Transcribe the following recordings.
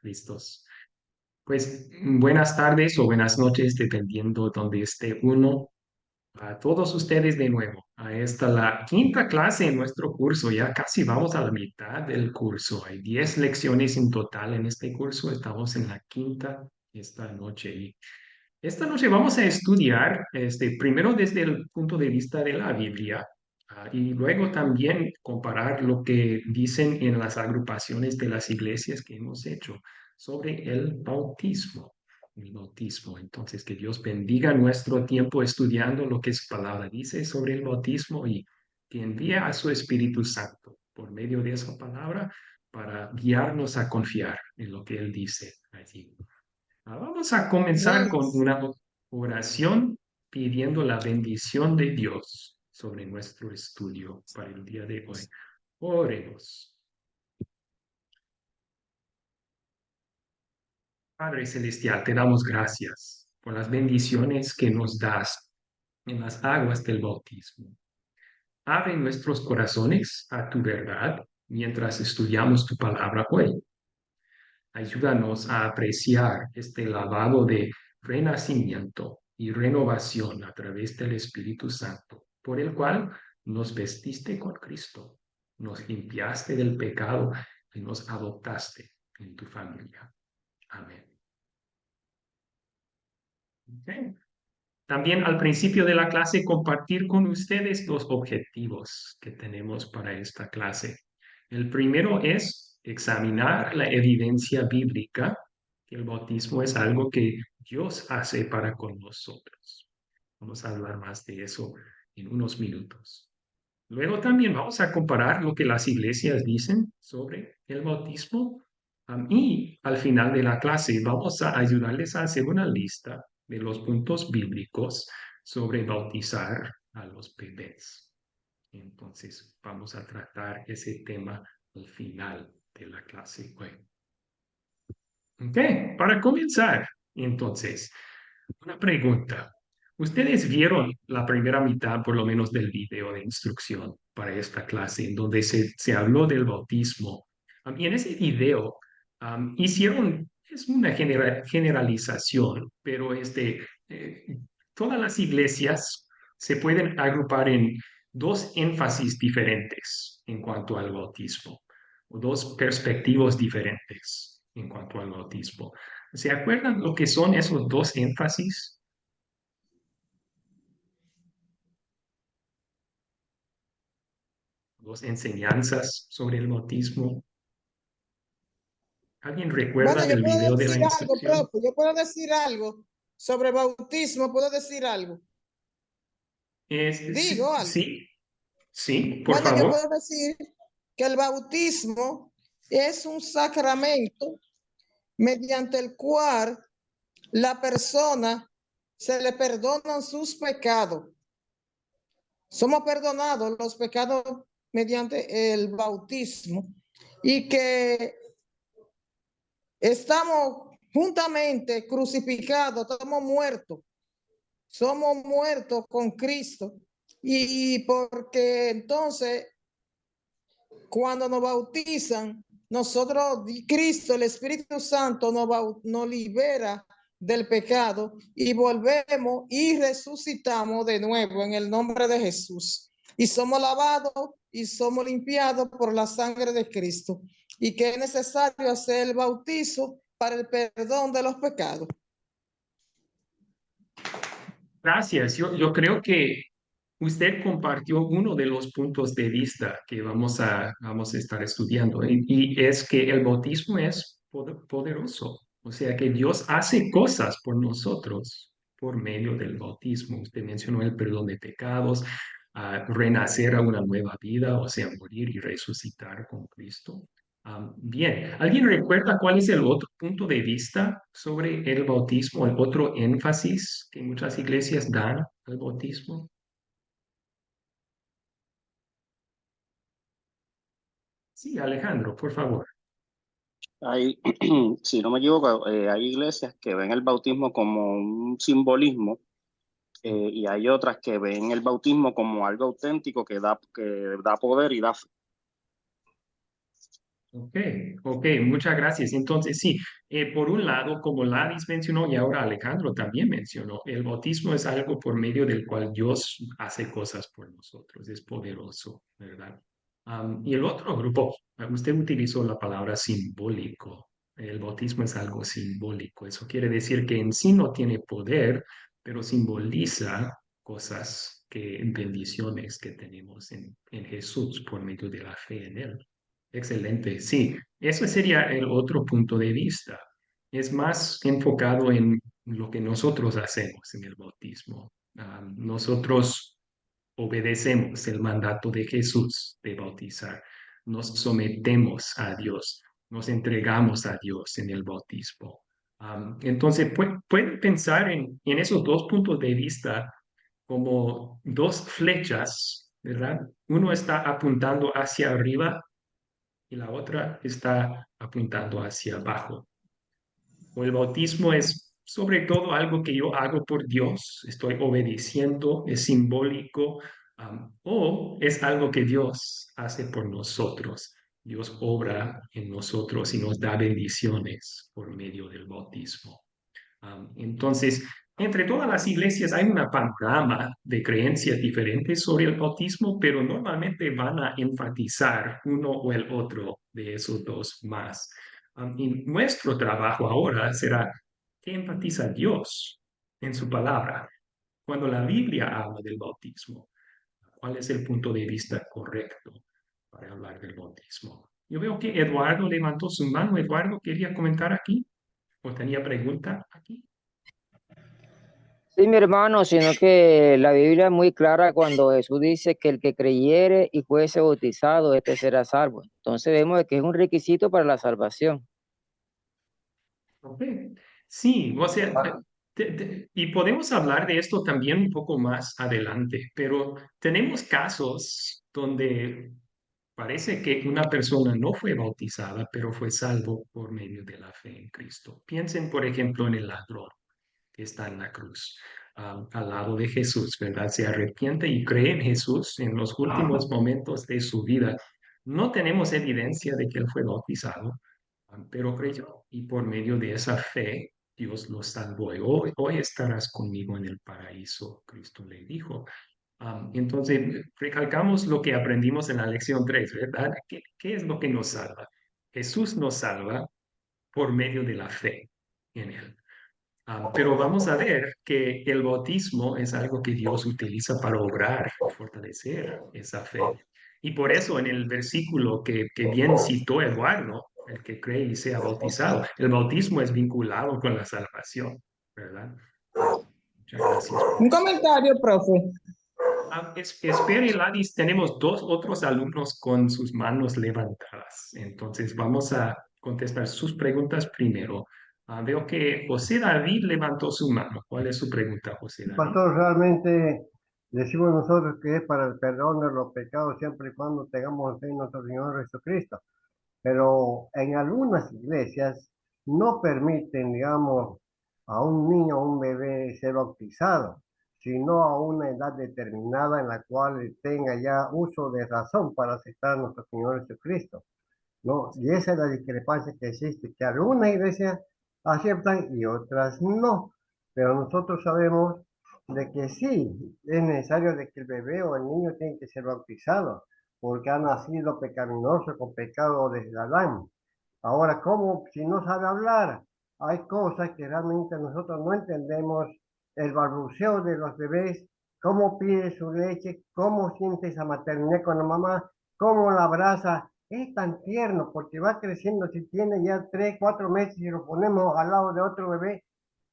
Listos. Pues buenas tardes o buenas noches, dependiendo donde esté uno. A todos ustedes de nuevo, a esta la quinta clase en nuestro curso. Ya casi vamos a la mitad del curso. Hay 10 lecciones en total en este curso. Estamos en la quinta esta noche. Y esta noche vamos a estudiar primero desde el punto de vista de la Biblia, y luego también comparar lo que dicen en las agrupaciones de las iglesias que hemos hecho sobre el bautismo. El bautismo. Entonces, que Dios bendiga nuestro tiempo estudiando lo que su palabra dice sobre el bautismo y que envíe a su Espíritu Santo por medio de esa palabra para guiarnos a confiar en lo que Él dice allí. Vamos a comenzar Amén. con una oración pidiendo la bendición de Dios sobre nuestro estudio para el día de hoy. Oremos. Padre Celestial, te damos gracias por las bendiciones que nos das en las aguas del bautismo. Abre nuestros corazones a tu verdad mientras estudiamos tu palabra hoy. Ayúdanos a apreciar este lavado de renacimiento y renovación a través del Espíritu Santo, por el cual nos vestiste con Cristo, nos limpiaste del pecado y nos adoptaste en tu familia. Amén. Okay. También al principio de la clase compartir con ustedes los objetivos que tenemos para esta clase. El primero es examinar la evidencia bíblica que el bautismo es algo que Dios hace para con nosotros. Vamos a hablar más de eso en unos minutos. Luego también vamos a comparar lo que las iglesias dicen sobre el bautismo. Y al final de la clase vamos a ayudarles a hacer una lista de los puntos bíblicos sobre bautizar a los bebés. Entonces vamos a tratar ese tema al final de la clase hoy. Ok, para comenzar, entonces, una pregunta. Ustedes vieron la primera mitad, por lo menos, del video de instrucción para esta clase, en donde se habló del bautismo. Y en ese video hicieron, es una generalización, pero todas las iglesias se pueden agrupar en dos énfasis diferentes en cuanto al bautismo, o dos perspectivas diferentes en cuanto al bautismo. ¿Se acuerdan lo que son esos dos énfasis? Dos enseñanzas sobre el bautismo. ¿Alguien Bueno, recuerda yo del puedo video de la decir algo, instrucción? propio. Yo puedo decir algo sobre bautismo, puedo decir algo. Sí, Digo algo. sí, sí, por Bueno, yo favor. puedo decir que el bautismo es un sacramento mediante el cual la persona se le perdonan sus pecados. Somos perdonados los pecados mediante el bautismo y que estamos juntamente crucificados, somos muertos con Cristo. Y porque entonces, cuando nos bautizan, nosotros, Cristo, el Espíritu Santo, nos libera del pecado y volvemos y resucitamos de nuevo en el nombre de Jesús. Y somos lavados y somos limpiados por la sangre de Cristo. Y que es necesario hacer el bautizo para el perdón de los pecados. Gracias. Yo creo que usted compartió uno de los puntos de vista que vamos a estar estudiando, y es que el bautismo es poderoso. O sea que Dios hace cosas por nosotros por medio del bautismo. Usted mencionó el perdón de pecados, renacer a una nueva vida, o sea, morir y resucitar con Cristo. Bien, ¿alguien recuerda cuál es el otro punto de vista sobre el bautismo, el otro énfasis que muchas iglesias dan al bautismo? Sí, Alejandro, por favor. Hay, si no me equivoco, hay iglesias que ven el bautismo como un simbolismo, y hay otras que ven el bautismo como algo auténtico que da poder y da fe. Ok, ok, muchas gracias. Entonces, sí, por un lado, como Ladis mencionó y ahora Alejandro también mencionó, el bautismo es algo por medio del cual Dios hace cosas por nosotros, es poderoso, ¿verdad? Y el otro grupo, usted utilizó la palabra simbólico. El bautismo es algo simbólico. Eso quiere decir que en sí no tiene poder, pero simboliza cosas bendiciones que tenemos en Jesús por medio de la fe en Él. Excelente, sí, eso sería el otro punto de vista. Es más enfocado en lo que nosotros hacemos en el bautismo. Nosotros obedecemos el mandato de Jesús de bautizar, nos sometemos a Dios, nos entregamos a Dios en el bautismo. Entonces, pueden pensar en esos dos puntos de vista como dos flechas, ¿verdad? Uno está apuntando hacia arriba y la otra está apuntando hacia abajo. O el bautismo es sobre todo algo que yo hago por Dios, estoy obedeciendo, es simbólico, o es algo que Dios hace por nosotros. Dios obra en nosotros y nos da bendiciones por medio del bautismo. Entonces, entre todas las iglesias hay una panorama de creencias diferentes sobre el bautismo, pero normalmente van a enfatizar uno o el otro de esos dos más. Y nuestro trabajo ahora será qué enfatiza Dios en su palabra. Cuando la Biblia habla del bautismo, ¿cuál es el punto de vista correcto para hablar del bautismo? Yo veo que Eduardo levantó su mano. Eduardo, ¿quería comentar aquí? ¿O tenía pregunta aquí? Sí, mi hermano, sino que la Biblia es muy clara cuando Jesús dice que el que creyere y fuese bautizado, este será salvo. Entonces vemos que es un requisito para la salvación. Ok. Sí, o sea, y podemos hablar de esto también un poco más adelante, pero tenemos casos donde parece que una persona no fue bautizada, pero fue salvo por medio de la fe en Cristo. Piensen, por ejemplo, en el ladrón que está en la cruz, al lado de Jesús, ¿verdad? Se arrepiente y cree en Jesús en los últimos momentos de su vida. No tenemos evidencia de que él fue bautizado, pero creyó y por medio de esa fe Dios lo salvó. Y hoy estarás conmigo en el paraíso, Cristo le dijo. Entonces, recalcamos lo que aprendimos en la lección 3, ¿verdad? ¿Qué es lo que nos salva? Jesús nos salva por medio de la fe en Él. Pero vamos a ver que el bautismo es algo que Dios utiliza para obrar, fortalecer esa fe. Y por eso en el versículo que bien citó Eduardo, el que cree y sea bautizado, el bautismo es vinculado con la salvación, ¿verdad? Muchas gracias por Un eso. comentario, profe. Espera y Ladis, tenemos dos otros alumnos con sus manos levantadas. Entonces vamos a contestar sus preguntas primero. Veo que José David levantó su mano. ¿Cuál es su pregunta, José David? Pastor, realmente decimos nosotros que es para el perdón de los pecados siempre y cuando tengamos fe en nuestro Señor Jesucristo. Pero en algunas iglesias no permiten, digamos, a un niño o un bebé ser bautizado, sino a una edad determinada en la cual tenga ya uso de razón para aceptar a nuestro Señor Jesucristo, ¿no? Y esa es la discrepancia que existe, que algunas iglesias aceptan y otras no. Pero nosotros sabemos de que sí, es necesario de que el bebé o el niño tiene que ser bautizado, porque ha nacido pecaminoso con pecado desde Adán. Ahora, ¿cómo si no sabe hablar? Hay cosas que realmente nosotros no entendemos, el balbuceo de los bebés, cómo pide su leche, cómo siente esa maternidad con la mamá, cómo la abraza. Es tan tierno porque va creciendo, si tiene ya 3, 4 meses y lo ponemos al lado de otro bebé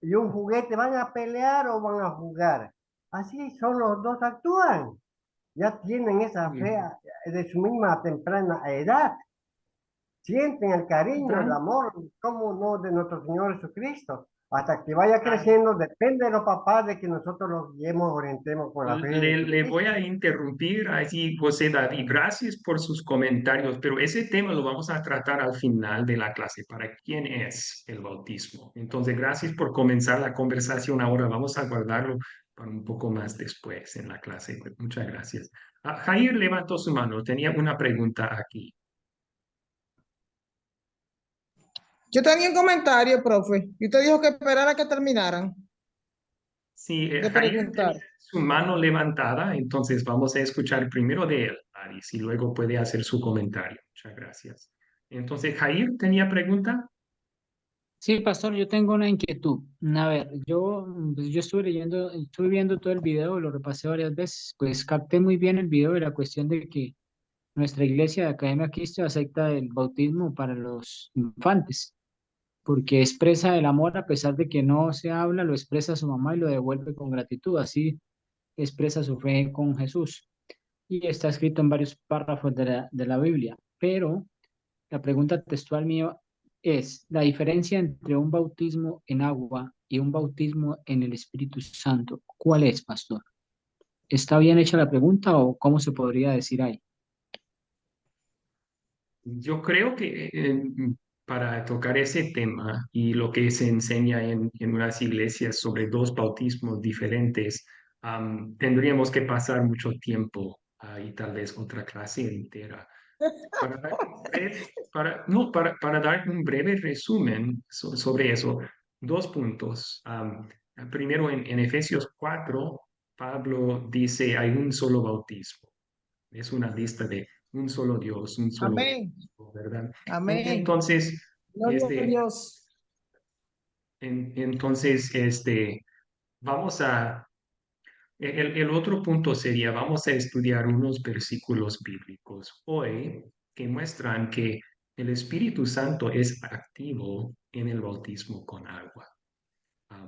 y un juguete, ¿van a pelear o van a jugar? Así son los dos actúan. Ya tienen esa fe Mm, de su misma temprana edad. Sienten el cariño, el ¿verdad? amor, cómo no, de nuestro Señor Jesucristo. Hasta que vaya Ah, creciendo, depende de los papás de que nosotros los guiemos, orientemos con la fe de le voy Jesucristo. a interrumpir así, José David. Gracias por sus comentarios, pero ese tema lo vamos a tratar al final de la clase. ¿Para quién es el bautismo? Entonces, gracias por comenzar la conversación ahora. Vamos a guardarlo para un poco más después en la clase. Muchas gracias. Jair levantó su mano. Tenía una pregunta aquí. Yo tenía un comentario, profe, y usted dijo que esperara que terminaran Sí, de Jair preguntar. tiene su mano levantada, entonces vamos a escuchar primero de él, Aris, y luego puede hacer su comentario. Muchas gracias. Entonces, Jair, ¿tenía pregunta? Sí, pastor, yo tengo una inquietud. A ver, pues yo estuve leyendo, estuve viendo todo el video, lo repasé varias veces, pues capté muy bien el video de la cuestión de que nuestra iglesia de Academia Cristo acepta el bautismo para los infantes, porque expresa el amor a pesar de que no se habla, lo expresa a su mamá y lo devuelve con gratitud, así expresa su fe con Jesús. Y está escrito en varios párrafos de la Biblia, pero la pregunta textual mía es, ¿la diferencia entre un bautismo en agua y un bautismo en el Espíritu Santo, cuál es, pastor? ¿Está bien hecha la pregunta o cómo se podría decir ahí? Yo creo que para tocar ese tema y lo que se enseña en unas iglesias sobre dos bautismos diferentes, tendríamos que pasar mucho tiempo y tal vez otra clase entera. Para dar un breve, no, para dar un breve resumen sobre eso, dos puntos. Primero, en Efesios 4, Pablo dice, hay un solo bautismo. Es una lista de un solo Dios, un solo Amén, bautismo, ¿verdad? amén. Entonces, Gloria a Dios. entonces, vamos a el otro punto sería, vamos a estudiar unos versículos bíblicos hoy que muestran que el Espíritu Santo es activo en el bautismo con agua.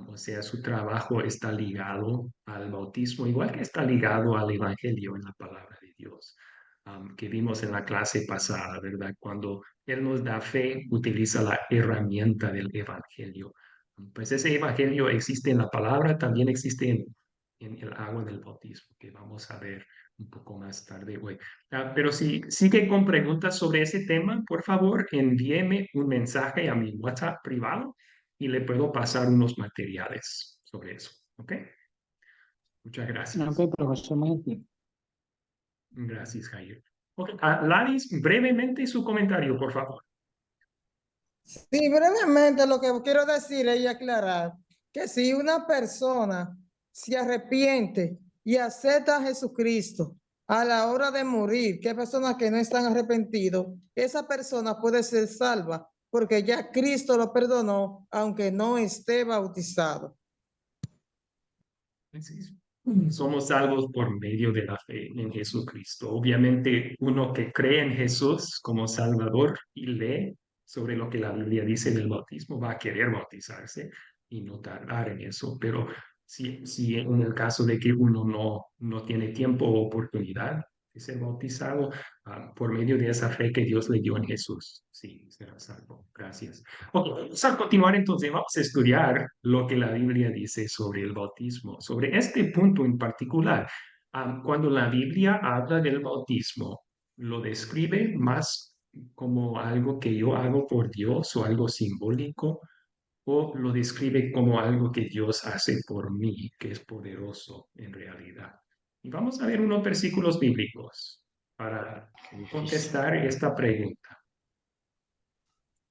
O sea, su trabajo está ligado al bautismo, igual que está ligado al Evangelio en la palabra de Dios, que vimos en la clase pasada, ¿verdad? Cuando Él nos da fe, utiliza la herramienta del Evangelio. Pues ese Evangelio existe en la palabra, también existe en el agua del bautismo, que vamos a ver un poco más tarde hoy. Pero si sigue con preguntas sobre ese tema, por favor, envíeme un mensaje a mi WhatsApp privado y le puedo pasar unos materiales sobre eso. ¿Ok? Muchas gracias. Ok, profesor, muy gentil. Gracias, Jair. Ok, Laris, brevemente su comentario, por favor. Sí, brevemente lo que quiero decir y aclarar que si una persona se arrepiente y acepta a Jesucristo a la hora de morir, que hay personas que no están arrepentidos, esa persona puede ser salva porque ya Cristo lo perdonó aunque no esté bautizado. Somos salvos por medio de la fe en Jesucristo. Obviamente, uno que cree en Jesús como Salvador y lee sobre lo que la Biblia dice del bautismo va a querer bautizarse y no tardar en eso. Pero si en el caso de que uno no tiene tiempo o oportunidad de ser bautizado, por medio de esa fe que Dios le dio en Jesús, sí, será salvo. Gracias. Ok, vamos a continuar entonces, vamos a estudiar lo que la Biblia dice sobre el bautismo, sobre este punto en particular. Cuando la Biblia habla del bautismo, lo describe más como algo que yo hago por Dios o algo simbólico, o lo describe como algo que Dios hace por mí, que es poderoso en realidad. Y vamos a ver unos versículos bíblicos para contestar esta pregunta.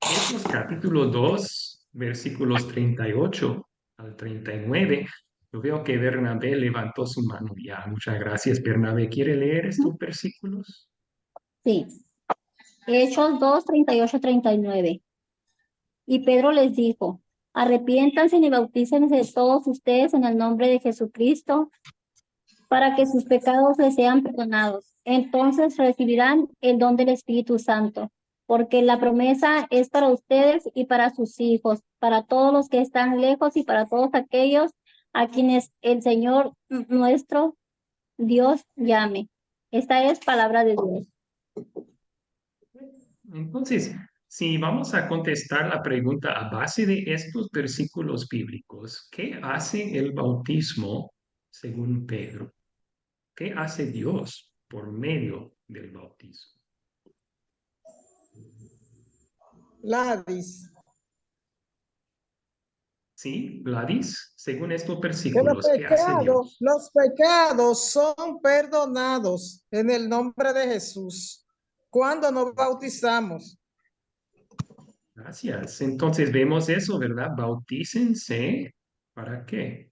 Hechos capítulo 2, versículos 38 al 39. Yo veo que Bernabé levantó su mano ya. Muchas gracias, Bernabé. ¿Quiere leer estos versículos? Sí, Hechos 2, 38, 39. Y Pedro les dijo, arrepiéntanse y bautícense todos ustedes en el nombre de Jesucristo para que sus pecados les sean perdonados. Entonces recibirán el don del Espíritu Santo, porque la promesa es para ustedes y para sus hijos, para todos los que están lejos y para todos aquellos a quienes el Señor nuestro Dios llame. Esta es palabra de Dios. Entonces, si vamos a contestar la pregunta a base de estos versículos bíblicos, ¿qué hace el bautismo según Pedro? ¿Qué hace Dios por medio del bautismo? Ladis. ¿Sí, Gladys? Según estos Que versículos, ¿qué hace Dios? los pecados son perdonados en el nombre de Jesús cuando nos bautizamos. Gracias. Entonces vemos eso, ¿verdad? Bautícense. ¿Para qué?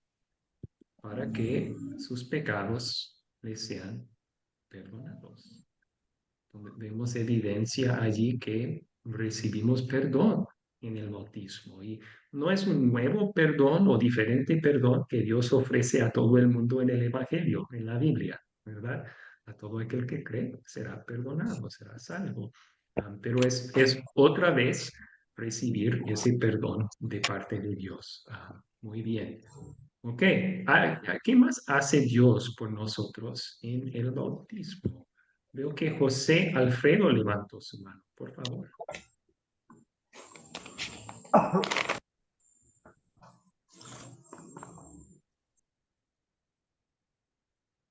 Para que sus pecados les sean perdonados. Vemos evidencia allí que recibimos perdón en el bautismo. Y no es un nuevo perdón o diferente perdón que Dios ofrece a todo el mundo en el Evangelio, en la Biblia, ¿verdad? A todo aquel que cree será perdonado, será salvo. Pero es otra vez recibir ese perdón de parte de Dios. Muy bien. Ok, ¿qué más hace Dios por nosotros en el bautismo? Veo que José Alfredo levantó su mano, por favor.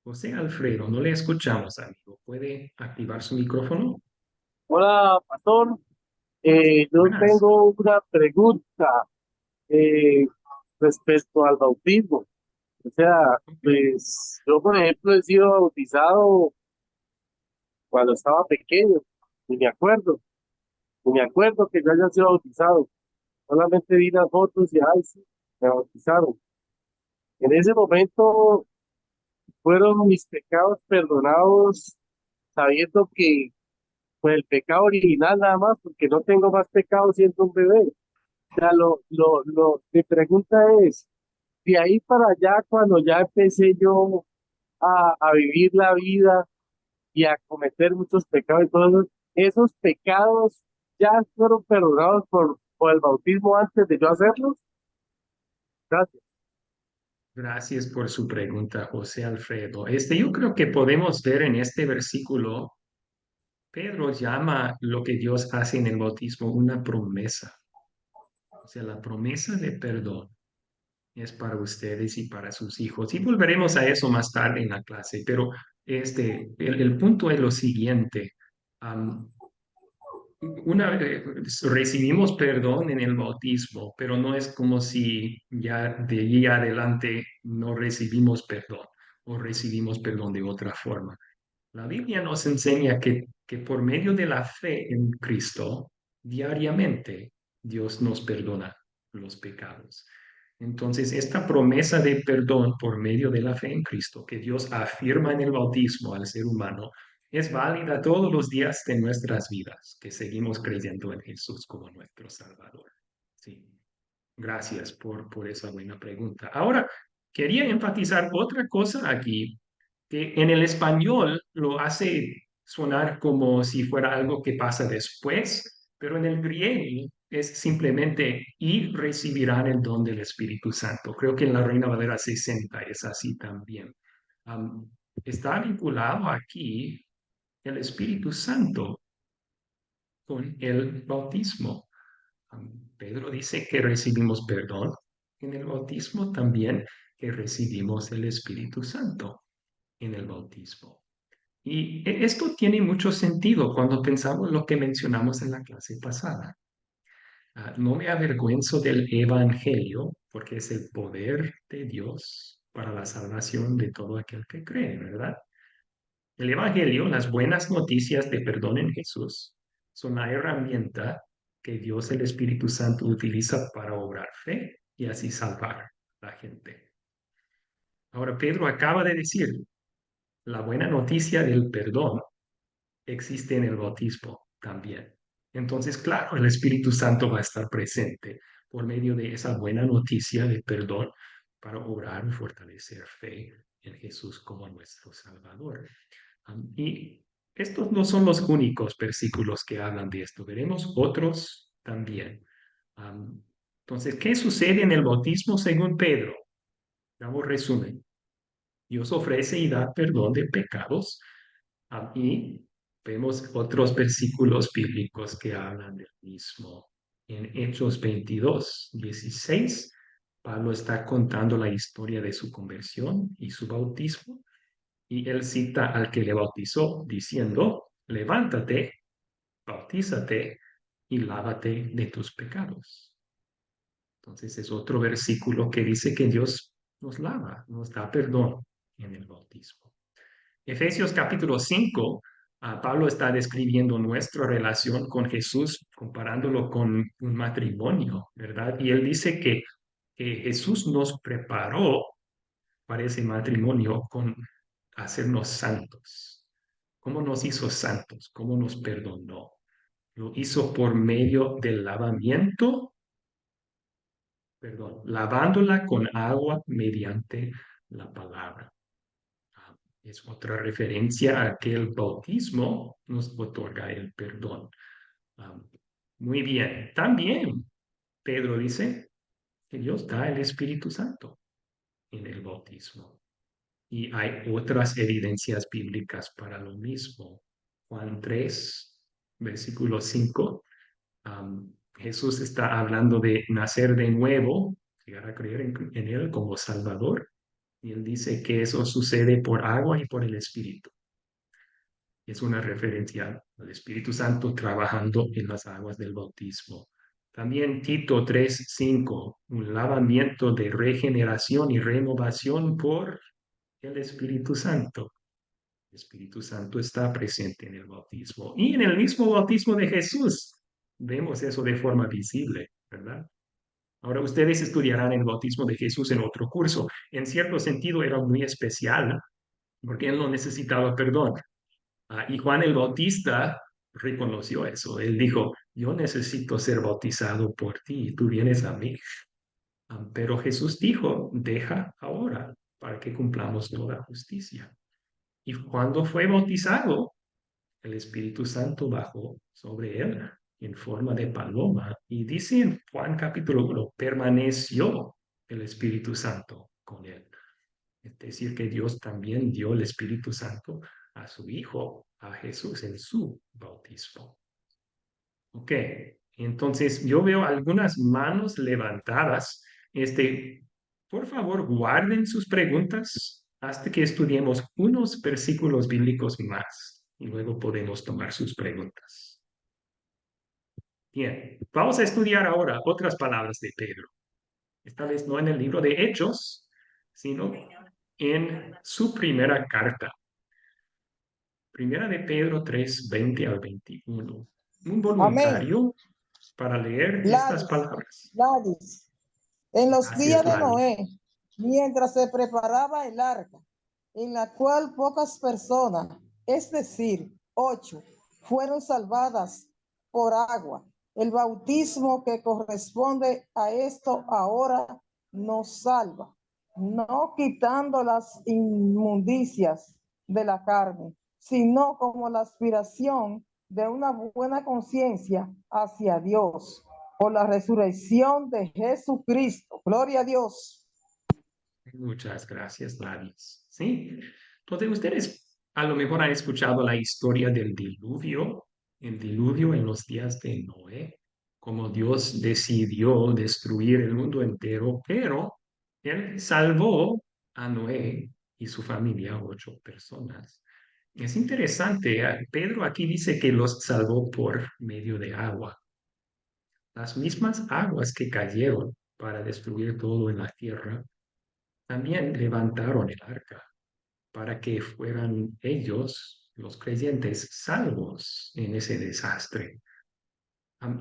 José Alfredo, no le escuchamos, amigo. ¿Puede activar su micrófono? Hola, pastor. Yo Buenas. tengo una pregunta eh, respecto al bautismo. O sea, pues yo, por ejemplo, he sido bautizado cuando estaba pequeño, y me acuerdo que yo haya sido bautizado. Solamente vi las fotos y ay, sí, me bautizaron. En ese momento fueron mis pecados perdonados, sabiendo que pues el pecado original nada más, porque no tengo más pecado siendo un bebé. O sea, mi pregunta es, de ahí para allá, cuando ya empecé yo a vivir la vida y a cometer muchos pecados y todos esos pecados ya fueron perdonados por el bautismo antes de yo hacerlos. Gracias. Gracias por su pregunta, José Alfredo. Yo creo que podemos ver en este versículo, Pedro llama lo que Dios hace en el bautismo una promesa. O sea, la promesa de perdón es para ustedes y para sus hijos. Y volveremos a eso más tarde en la clase, pero el punto es lo siguiente. Am, recibimos perdón en el bautismo, pero no es como si ya de allí adelante no recibimos perdón o recibimos perdón de otra forma. La Biblia nos enseña que por medio de la fe en Cristo, diariamente Dios nos perdona los pecados. Entonces, esta promesa de perdón por medio de la fe en Cristo, que Dios afirma en el bautismo al ser humano, es válida todos los días de nuestras vidas, que seguimos creyendo en Jesús como nuestro Salvador. Sí, gracias por esa buena pregunta. Ahora, quería enfatizar otra cosa aquí que en el español lo hace sonar como si fuera algo que pasa después, pero en el griego es simplemente y recibirán el don del Espíritu Santo. Creo que en la Reina Valera 60 es así también. Am, Está vinculado aquí el Espíritu Santo con el bautismo. Pedro dice que recibimos perdón en el bautismo, también que recibimos el Espíritu Santo en el bautismo. Y esto tiene mucho sentido cuando pensamos lo que mencionamos en la clase pasada. No me avergüenzo del Evangelio porque es el poder de Dios para la salvación de todo aquel que cree, ¿verdad? El Evangelio, las buenas noticias de perdón en Jesús, son la herramienta que Dios el Espíritu Santo utiliza para obrar fe y así salvar a la gente. Ahora, Pedro acaba de decir, la buena noticia del perdón existe en el bautismo también. Entonces, claro, el Espíritu Santo va a estar presente por medio de esa buena noticia de perdón para obrar y fortalecer fe en Jesús como nuestro Salvador. Y estos no son los únicos versículos que hablan de esto, veremos otros también. Entonces, ¿qué sucede en el bautismo según Pedro? Damos resumen. Dios ofrece y da perdón de pecados. Y vemos otros versículos bíblicos que hablan del mismo. En Hechos 22:16, Pablo está contando la historia de su conversión y su bautismo. Y él cita al que le bautizó diciendo, levántate, bautízate y lávate de tus pecados. Entonces es otro versículo que dice que Dios nos lava, nos da perdón en el bautismo. Efesios capítulo 5 Pablo está describiendo nuestra relación con Jesús, comparándolo con un matrimonio, ¿verdad? Y él dice que Jesús nos preparó para ese matrimonio con hacernos santos. ¿Cómo nos hizo santos? ¿Cómo nos perdonó? Lo hizo por medio del lavamiento, perdón, lavándola con agua mediante la palabra. Es otra referencia a que el bautismo nos otorga el perdón. Ah, Muy bien. También Pedro dice que Dios da el Espíritu Santo en el bautismo. Y hay otras evidencias bíblicas para lo mismo. Juan 3, versículo 5. Jesús está hablando de nacer de nuevo, llegar a creer en Él como Salvador. Y Él dice que eso sucede por agua y por el Espíritu. Es una referencia al Espíritu Santo trabajando en las aguas del bautismo. También Tito 3:5, un lavamiento de regeneración y renovación por el Espíritu Santo. El Espíritu Santo está presente en el bautismo. Y en el mismo bautismo de Jesús vemos eso de forma visible, ¿verdad? Ahora ustedes estudiarán el bautismo de Jesús en otro curso. En cierto sentido era muy especial porque él no necesitaba perdón. Y Juan el Bautista reconoció eso. Él dijo, yo necesito ser bautizado por ti y tú vienes a mí. Pero Jesús dijo, deja ahora para que cumplamos toda justicia. Y cuando fue bautizado, el Espíritu Santo bajó sobre él en forma de paloma. Y dice en Juan capítulo 1, permaneció el Espíritu Santo con él. Es decir, que Dios también dio el Espíritu Santo a su Hijo, a Jesús, en su bautismo. Ok, entonces yo veo algunas manos levantadas. Por favor, guarden sus preguntas hasta que estudiemos unos versículos bíblicos más y luego podemos tomar sus preguntas. Bien, vamos a estudiar ahora otras palabras de Pedro. Esta vez no en el libro de Hechos, sino en su primera carta. Primera de Pedro 3:20 al 21. Un Amén. voluntario para leer estas palabras. Gladys. En los días Gracias, de Lali. Noé, mientras se preparaba el arca, en la cual pocas personas, es decir, 8, fueron salvadas por agua. El bautismo que corresponde a esto ahora nos salva, no quitando las inmundicias de la carne, sino como la aspiración de una buena conciencia hacia Dios por la resurrección de Jesucristo. Gloria a Dios. Muchas gracias, Gladys. Sí, entonces ustedes a lo mejor han escuchado la historia del diluvio, el diluvio en los días de Noé, como Dios decidió destruir el mundo entero, pero Él salvó a Noé y su familia, 8 personas. Es interesante, Pedro aquí dice que los salvó por medio de agua. Las mismas aguas que cayeron para destruir todo en la tierra también levantaron el arca para que fueran ellos, los creyentes, salvos en ese desastre.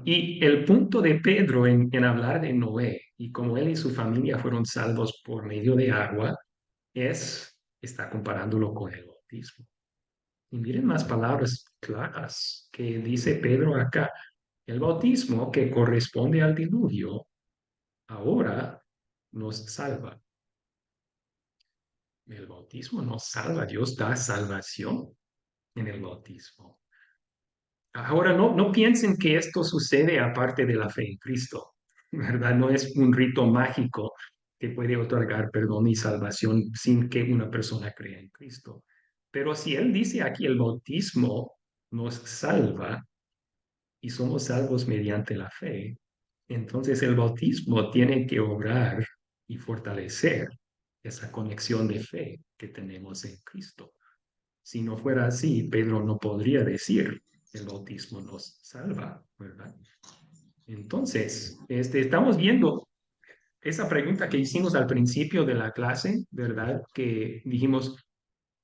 Y el punto de Pedro en hablar de Noé y cómo él y su familia fueron salvos por medio de agua está comparándolo con el bautismo. Y miren las palabras claras que dice Pedro acá. El bautismo que corresponde al diluvio ahora nos salva. El bautismo nos salva. Dios da salvación en el bautismo. Ahora, no piensen que esto sucede aparte de la fe en Cristo, ¿verdad? No es un rito mágico que puede otorgar perdón y salvación sin que una persona crea en Cristo. Pero si Él dice aquí el bautismo nos salva y somos salvos mediante la fe, entonces el bautismo tiene que obrar y fortalecer esa conexión de fe que tenemos en Cristo. Si no fuera así, Pedro no podría decir el bautismo nos salva, ¿verdad? Entonces, estamos viendo esa pregunta que hicimos al principio de la clase, ¿verdad? Que dijimos,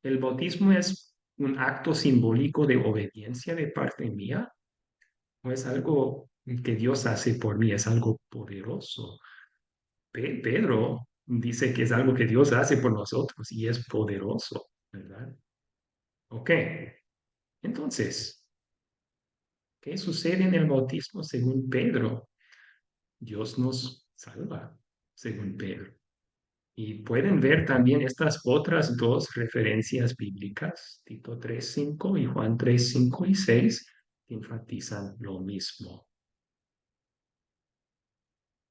el bautismo es un acto simbólico de obediencia de parte mía? ¿O es algo que Dios hace por mí? ¿Es algo poderoso? Pedro dice que es algo que Dios hace por nosotros y es poderoso, ¿verdad? Ok, entonces, ¿qué sucede en el bautismo según Pedro? Dios nos salva, según Pedro. Y pueden ver también estas otras dos referencias bíblicas, Tito 3:5 y Juan 3:5 y 6, que enfatizan lo mismo.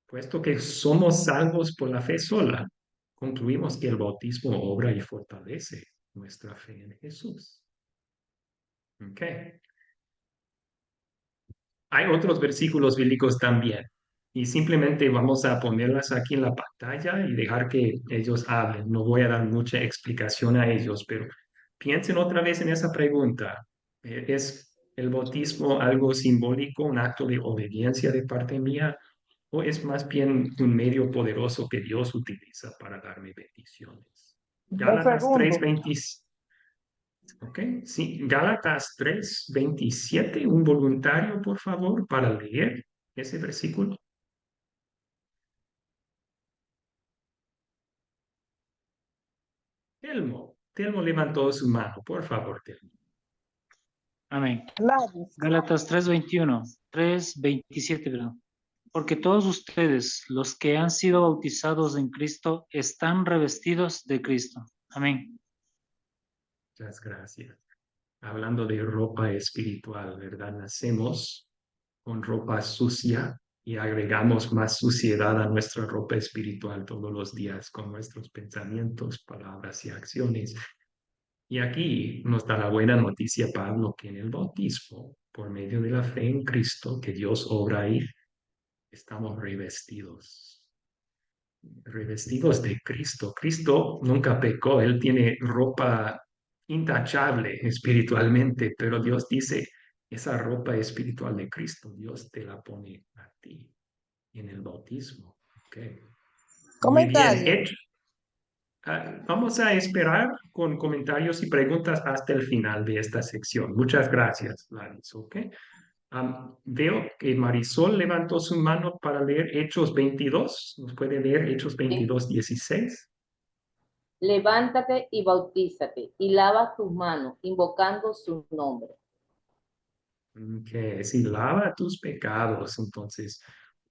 Puesto que somos salvos por la fe sola, concluimos que el bautismo obra y fortalece nuestra fe en Jesús. Ok. Hay otros versículos bíblicos también. Y simplemente vamos a ponerlas aquí en la pantalla y dejar que ellos hablen. No voy a dar mucha explicación a ellos, pero piensen otra vez en esa pregunta. ¿Es el bautismo algo simbólico, un acto de obediencia de parte mía? ¿O es más bien un medio poderoso que Dios utiliza para darme bendiciones? Un Gálatas segundo. 3:20. Ok, sí, Gálatas 3:27, un voluntario, por favor, para leer ese versículo. Telmo levantó su mano, por favor, Telmo. Amén. Gladys. Gálatas 3:27, perdón. Porque todos ustedes, los que han sido bautizados en Cristo, están revestidos de Cristo. Amén. Muchas gracias. Hablando de ropa espiritual, ¿verdad? Nacemos con ropa sucia y agregamos más suciedad a nuestra ropa espiritual todos los días con nuestros pensamientos, palabras y acciones. Y aquí nos da la buena noticia Pablo que en el bautismo, por medio de la fe en Cristo, que Dios obra ahí, estamos revestidos de Cristo. Cristo nunca pecó, Él tiene ropa intachable espiritualmente, pero Dios dice, esa ropa espiritual de Cristo, Dios te la pone a ti en el bautismo. Okay. Muy bien, Comentario. vamos a esperar con comentarios y preguntas hasta el final de esta sección. Muchas gracias, Laris. ¿Ok? Veo que Marisol levantó su mano para leer Hechos 22. ¿Nos puede leer Hechos 22:16? Levántate y bautízate y lava tus manos, invocando su nombre. Que si lava tus pecados, entonces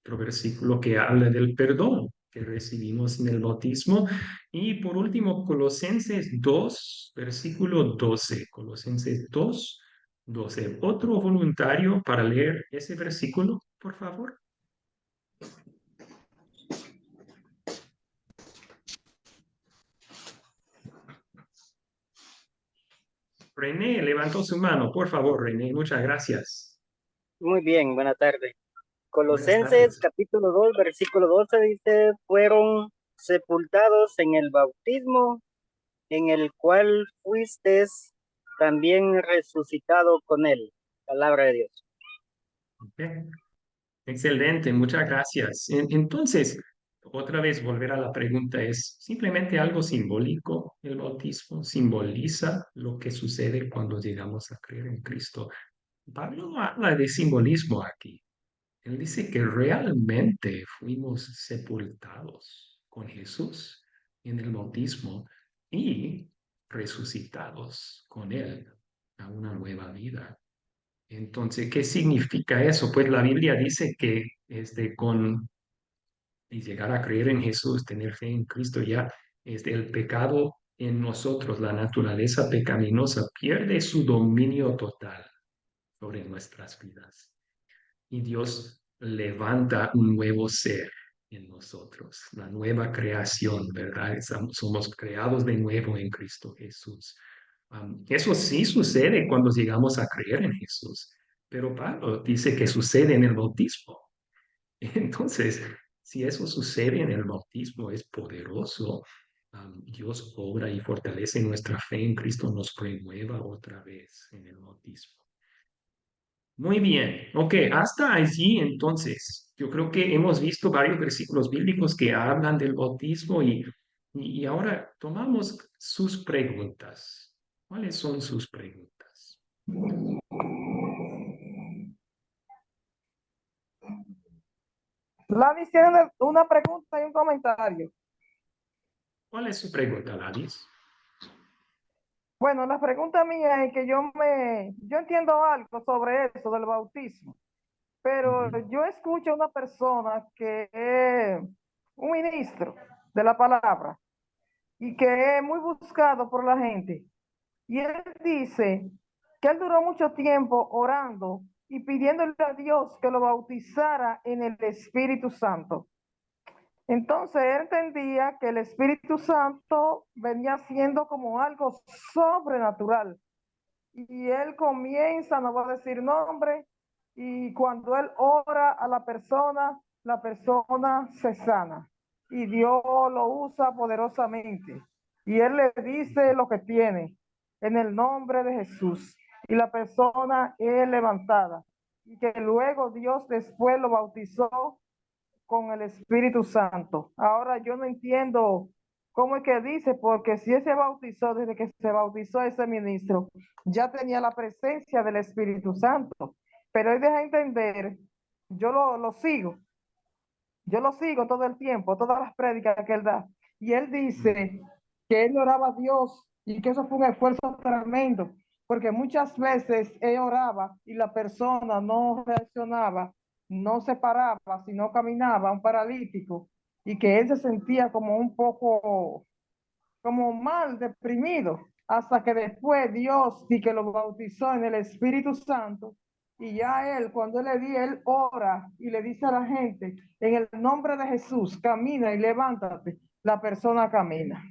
otro versículo que habla del perdón que recibimos en el bautismo. Y por último, Colosenses 2, versículo 12. Colosenses 2:12. ¿Otro voluntario para leer ese versículo, por favor? René levantó su mano, por favor, René, muchas gracias. Muy bien, buena tarde. Buenas Colosenses tardes. capítulo 2, versículo 12 dice, fueron sepultados en el bautismo, en el cual fuisteis también resucitado con él. Palabra de Dios. Ok. Excelente, muchas gracias. Entonces, otra vez volver a la pregunta, ¿es simplemente algo simbólico el bautismo? ¿Simboliza lo que sucede cuando llegamos a creer en Cristo? Pablo no habla de simbolismo aquí. Él dice que realmente fuimos sepultados con Jesús en el bautismo y resucitados con Él a una nueva vida. Entonces, ¿qué significa eso? Pues la Biblia dice que y llegar a creer en Jesús, tener fe en Cristo, ya el pecado en nosotros, la naturaleza pecaminosa, pierde su dominio total sobre nuestras vidas. Y Dios levanta un nuevo ser en nosotros, la nueva creación, ¿verdad? Somos creados de nuevo en Cristo Jesús. Eso sí sucede cuando llegamos a creer en Jesús, pero Pablo dice que sucede en el bautismo. Entonces, si eso sucede en el bautismo, es poderoso. Dios obra y fortalece nuestra fe en Cristo, nos renueva otra vez en el bautismo. Muy bien, ok, hasta allí entonces. Yo creo que hemos visto varios versículos bíblicos que hablan del bautismo y ahora tomamos sus preguntas. ¿Cuáles son sus preguntas? Lavis tiene una pregunta y un comentario. ¿Cuál es su pregunta, Lavis? Bueno, la pregunta mía es que yo entiendo algo sobre eso del bautismo, pero yo escucho a una persona que es un ministro de la palabra y que es muy buscado por la gente. Y él dice que él duró mucho tiempo orando y pidiéndole a Dios que lo bautizara en el Espíritu Santo. Entonces él entendía que el Espíritu Santo venía siendo como algo sobrenatural. Y él comienza, no voy a decir nombre, y cuando él ora a la persona se sana. Y Dios lo usa poderosamente. Y él le dice lo que tiene en el nombre de Jesús. Y la persona es levantada. Y que luego Dios después lo bautizó con el Espíritu Santo. Ahora yo no entiendo cómo es que dice, porque si él se bautizó, desde que se bautizó ese ministro, ya tenía la presencia del Espíritu Santo. Pero él deja entender, yo lo sigo, yo lo sigo todo el tiempo, todas las prédicas que él da. Y él dice que él oraba a Dios y que eso fue un esfuerzo tremendo, porque muchas veces él oraba y la persona no reaccionaba, no se paraba, sino caminaba, un paralítico, y que él se sentía como un poco, como mal, deprimido, hasta que después Dios sí que lo bautizó en el Espíritu Santo. Y ya él, cuando él le di, él ora y le dice a la gente, en el nombre de Jesús, camina y levántate. La persona camina.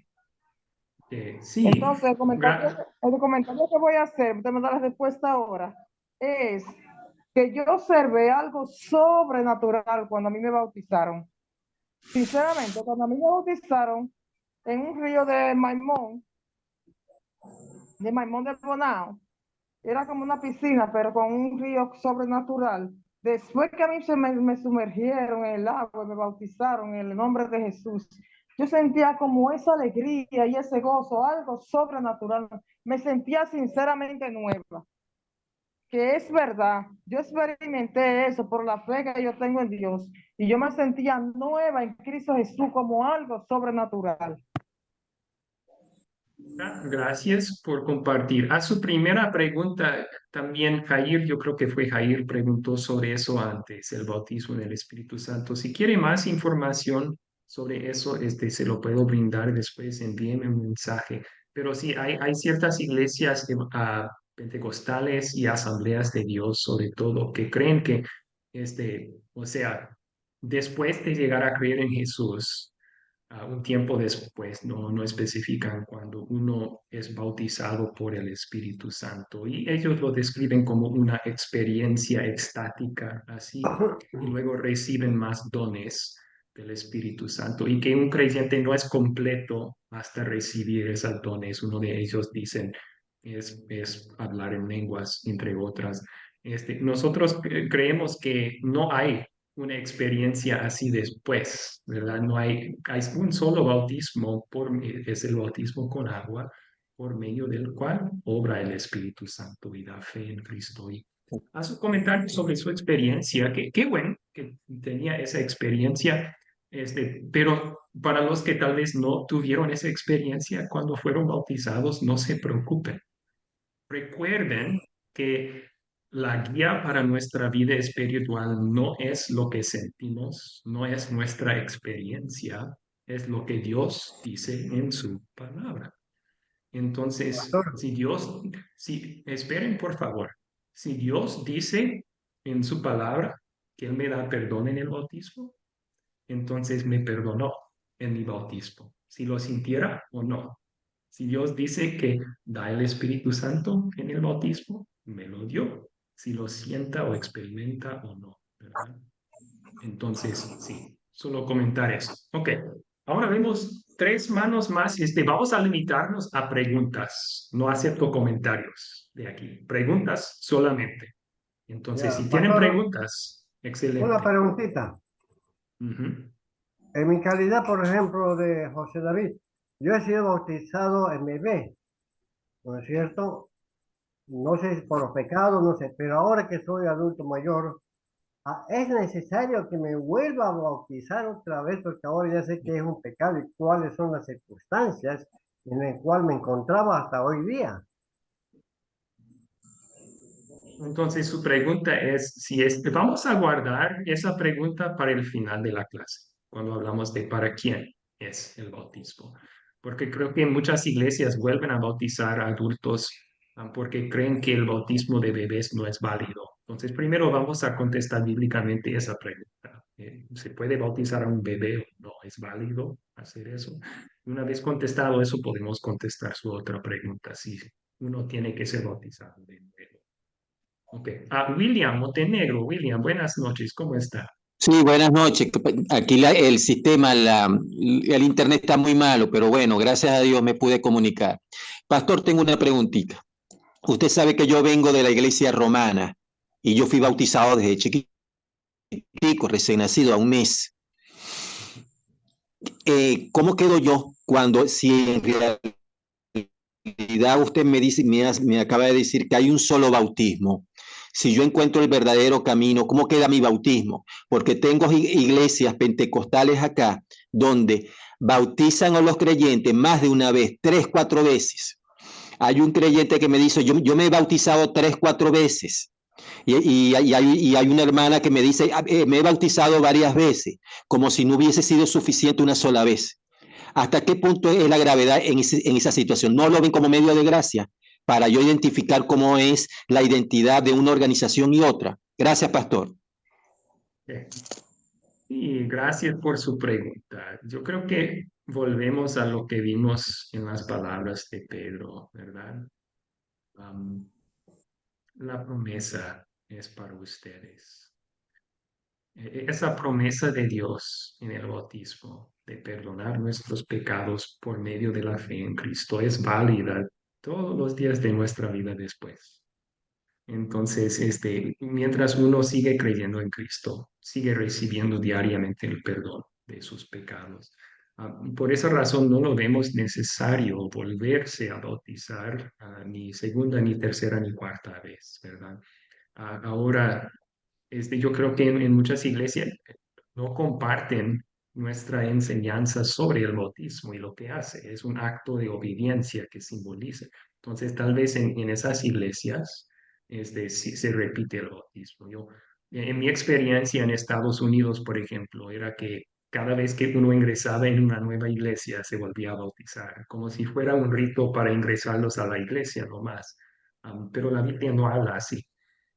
Sí. Entonces, el comentario que voy a hacer, usted me da la respuesta ahora, es que yo observé algo sobrenatural cuando a mí me bautizaron. Sinceramente, cuando a mí me bautizaron en un río de Maimón de Bonao, era como una piscina, pero con un río sobrenatural. Después que a mí me sumergieron en el agua y me bautizaron en el nombre de Jesús, yo sentía como esa alegría y ese gozo, algo sobrenatural. Me sentía sinceramente nueva. Que es verdad, yo experimenté eso por la fe que yo tengo en Dios y yo me sentía nueva en Cristo Jesús como algo sobrenatural. Gracias por compartir. A su primera pregunta, también Jair, yo creo que fue Jair, preguntó sobre eso antes, el bautismo en el Espíritu Santo. Si quiere más información sobre eso, se lo puedo brindar después, envíeme un mensaje. Pero sí, hay ciertas iglesias pentecostales y asambleas de Dios, sobre todo, que creen que, o sea, después de llegar a creer en Jesús, un tiempo después, no especifican cuando uno es bautizado por el Espíritu Santo. Y ellos lo describen como una experiencia extática, así, y luego reciben más dones del Espíritu Santo. Y que un creyente no es completo hasta recibir esos dones. Uno de ellos dicen es hablar en lenguas, entre otras. Nosotros creemos que no hay una experiencia así después, ¿verdad? No hay un solo bautismo, es el bautismo con agua, por medio del cual obra el Espíritu Santo y da fe en Cristo. Y a su comentario sobre su experiencia, que qué bueno que tenía esa experiencia, pero para los que tal vez no tuvieron esa experiencia cuando fueron bautizados, no se preocupen. Recuerden que la guía para nuestra vida espiritual no es lo que sentimos, no es nuestra experiencia, es lo que Dios dice en su palabra. Entonces, esperen por favor, si Dios dice en su palabra que Él me da perdón en el bautismo, entonces me perdonó en mi bautismo, si lo sintiera o no. Si Dios dice que da el Espíritu Santo en el bautismo, me lo dio, si lo sienta o experimenta o no, ¿verdad? Entonces, sí, solo comentar eso. Ok, ahora vemos 3 manos más. Vamos a limitarnos a preguntas. No acepto comentarios de aquí. Preguntas solamente. Entonces, si tienen preguntas, excelente. Una preguntita. En mi calidad, por ejemplo, de José David, yo he sido bautizado en bebé. ¿no es cierto? No sé si por los pecados, no sé, pero ahora que soy adulto mayor, es necesario que me vuelva a bautizar otra vez, porque ahora ya sé que es un pecado y cuáles son las circunstancias en las cuales me encontraba hasta hoy día. Entonces, su pregunta es si vamos a guardar esa pregunta para el final de la clase, cuando hablamos de para quién es el bautismo. Porque creo que muchas iglesias vuelven a bautizar a adultos porque creen que el bautismo de bebés no es válido. Entonces, primero vamos a contestar bíblicamente esa pregunta. ¿Se puede bautizar a un bebé o no? ¿Es válido hacer eso? Una vez contestado eso, podemos contestar su otra pregunta, si uno tiene que ser bautizado de nuevo. Ok. William Montenegro. William, buenas noches, ¿cómo está? Sí, buenas noches. Aquí el sistema, el internet está muy malo, pero bueno, gracias a Dios me pude comunicar. Pastor, tengo una preguntita. Usted sabe que yo vengo de la iglesia romana y yo fui bautizado desde chiquitico, recién nacido, a un mes. ¿Cómo quedo yo cuando, si en realidad usted me dice, me acaba de decir que hay un solo bautismo? Si yo encuentro el verdadero camino, ¿cómo queda mi bautismo? Porque tengo iglesias pentecostales acá donde bautizan a los creyentes más de una vez, 3, 4 veces. Hay un creyente que me dice, yo me he bautizado 3, 4 veces. Y hay una hermana que me dice, me he bautizado varias veces, como si no hubiese sido suficiente una sola vez. ¿Hasta qué punto es la gravedad en esa situación? ¿No lo ven como medio de gracia para yo identificar cómo es la identidad de una organización y otra? Gracias, pastor. Y gracias por su pregunta. Yo creo que volvemos a lo que vimos en las palabras de Pedro, ¿verdad? La promesa es para ustedes. Esa promesa de Dios en el bautismo, de perdonar nuestros pecados por medio de la fe en Cristo, es válida todos los días de nuestra vida después. Entonces, mientras uno sigue creyendo en Cristo, sigue recibiendo diariamente el perdón de sus pecados. Por esa razón no lo vemos necesario volverse a bautizar ni segunda, ni tercera, ni cuarta vez, ¿verdad? Ahora, yo creo que en muchas iglesias no comparten nuestra enseñanza sobre el bautismo y lo que hace. Es un acto de obediencia que simboliza. Entonces, tal vez en esas iglesias sí se repite el bautismo. En mi experiencia en Estados Unidos, por ejemplo, era que cada vez que uno ingresaba en una nueva iglesia se volvía a bautizar, como si fuera un rito para ingresarlos a la iglesia nomás. Pero la Biblia no habla así.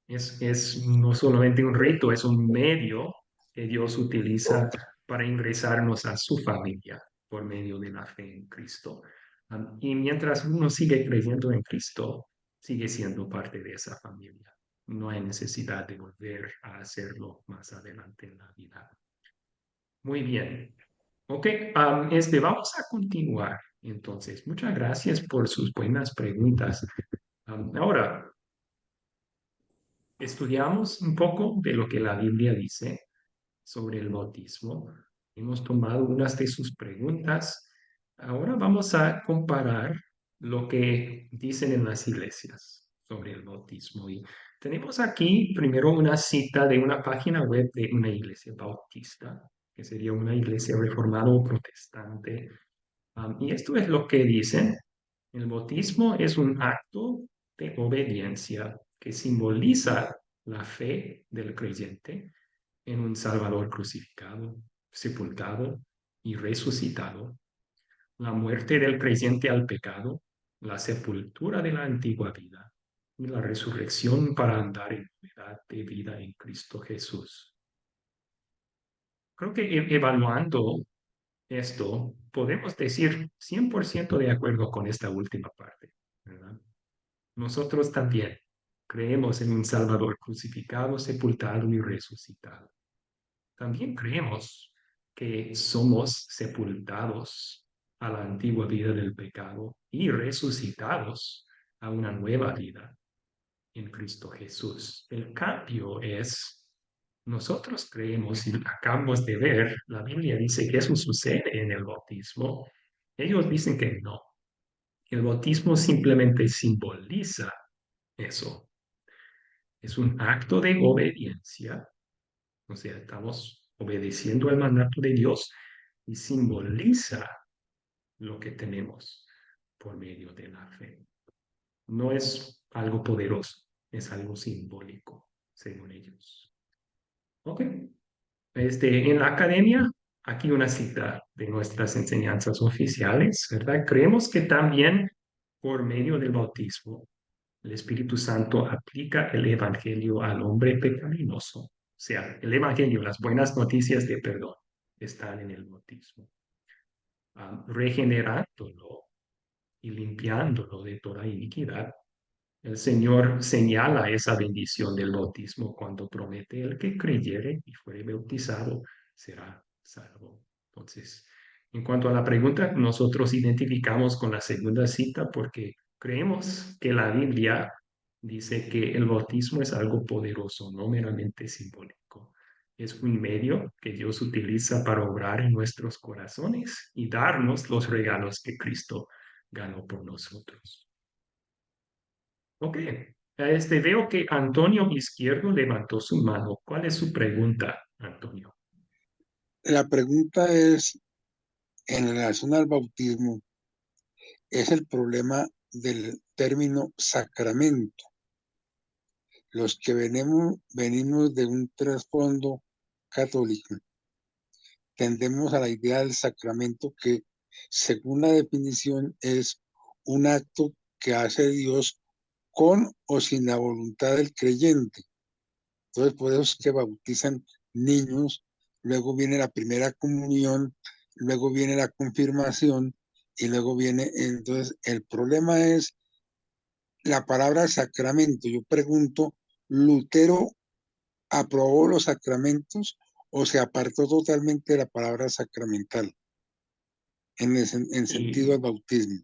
Es no solamente un rito, es un medio que Dios utiliza para ingresarnos a su familia por medio de la fe en Cristo. Y mientras uno sigue creyendo en Cristo, sigue siendo parte de esa familia. No hay necesidad de volver a hacerlo más adelante en la vida. Muy bien. Ok, vamos a continuar. Entonces, muchas gracias por sus buenas preguntas. Ahora, estudiamos un poco de lo que la Biblia dice sobre el bautismo. Hemos tomado unas de sus preguntas. Ahora vamos a comparar lo que dicen en las iglesias sobre el bautismo. Y tenemos aquí primero una cita de una página web de una iglesia bautista, que sería una iglesia reformada o protestante. Y esto es lo que dicen. El bautismo es un acto de obediencia que simboliza la fe del creyente en un Salvador crucificado, sepultado y resucitado, la muerte del creyente al pecado, la sepultura de la antigua vida y la resurrección para andar en novedad de vida en Cristo Jesús. Creo que evaluando esto, podemos decir 100% de acuerdo con esta última parte, ¿verdad? Nosotros también creemos en un Salvador crucificado, sepultado y resucitado. También creemos que somos sepultados a la antigua vida del pecado y resucitados a una nueva vida en Cristo Jesús. El cambio es, nosotros creemos y acabamos de ver, la Biblia dice que eso sucede en el bautismo. Ellos dicen que no, El bautismo simplemente simboliza eso. Es un acto de obediencia, o sea, estamos obedeciendo al mandato de Dios y simboliza lo que tenemos por medio de la fe. No es algo poderoso, es algo simbólico, según ellos. Ok. En la academia, aquí una cita de nuestras enseñanzas oficiales, ¿verdad? Creemos que también por medio del bautismo, el Espíritu Santo aplica el Evangelio al hombre pecaminoso. O sea, el Evangelio, las buenas noticias de perdón, están en el bautismo, regenerándolo y limpiándolo de toda iniquidad. El Señor señala esa bendición del bautismo cuando promete: el que creyere y fuere bautizado será salvo. Entonces, en cuanto a la pregunta, nosotros identificamos con la segunda cita porque creemos que la Biblia dice que el bautismo es algo poderoso, no meramente simbólico. Es un medio que Dios utiliza para obrar en nuestros corazones y darnos los regalos que Cristo ganó por nosotros. Ok, veo que Antonio Izquierdo levantó su mano. ¿Cuál es su pregunta, Antonio? La pregunta es, en relación al bautismo, es el problema del término sacramento. Los que venimos de un trasfondo católico, tendemos a la idea del sacramento que, según la definición, es un acto que hace Dios con o sin la voluntad del creyente. Entonces, por eso es que bautizan niños, luego viene la primera comunión, luego viene la confirmación y luego viene, entonces, el problema es la palabra sacramento. Yo pregunto, ¿Lutero aprobó los sacramentos o se apartó totalmente de la palabra sacramental en sentido del bautismo?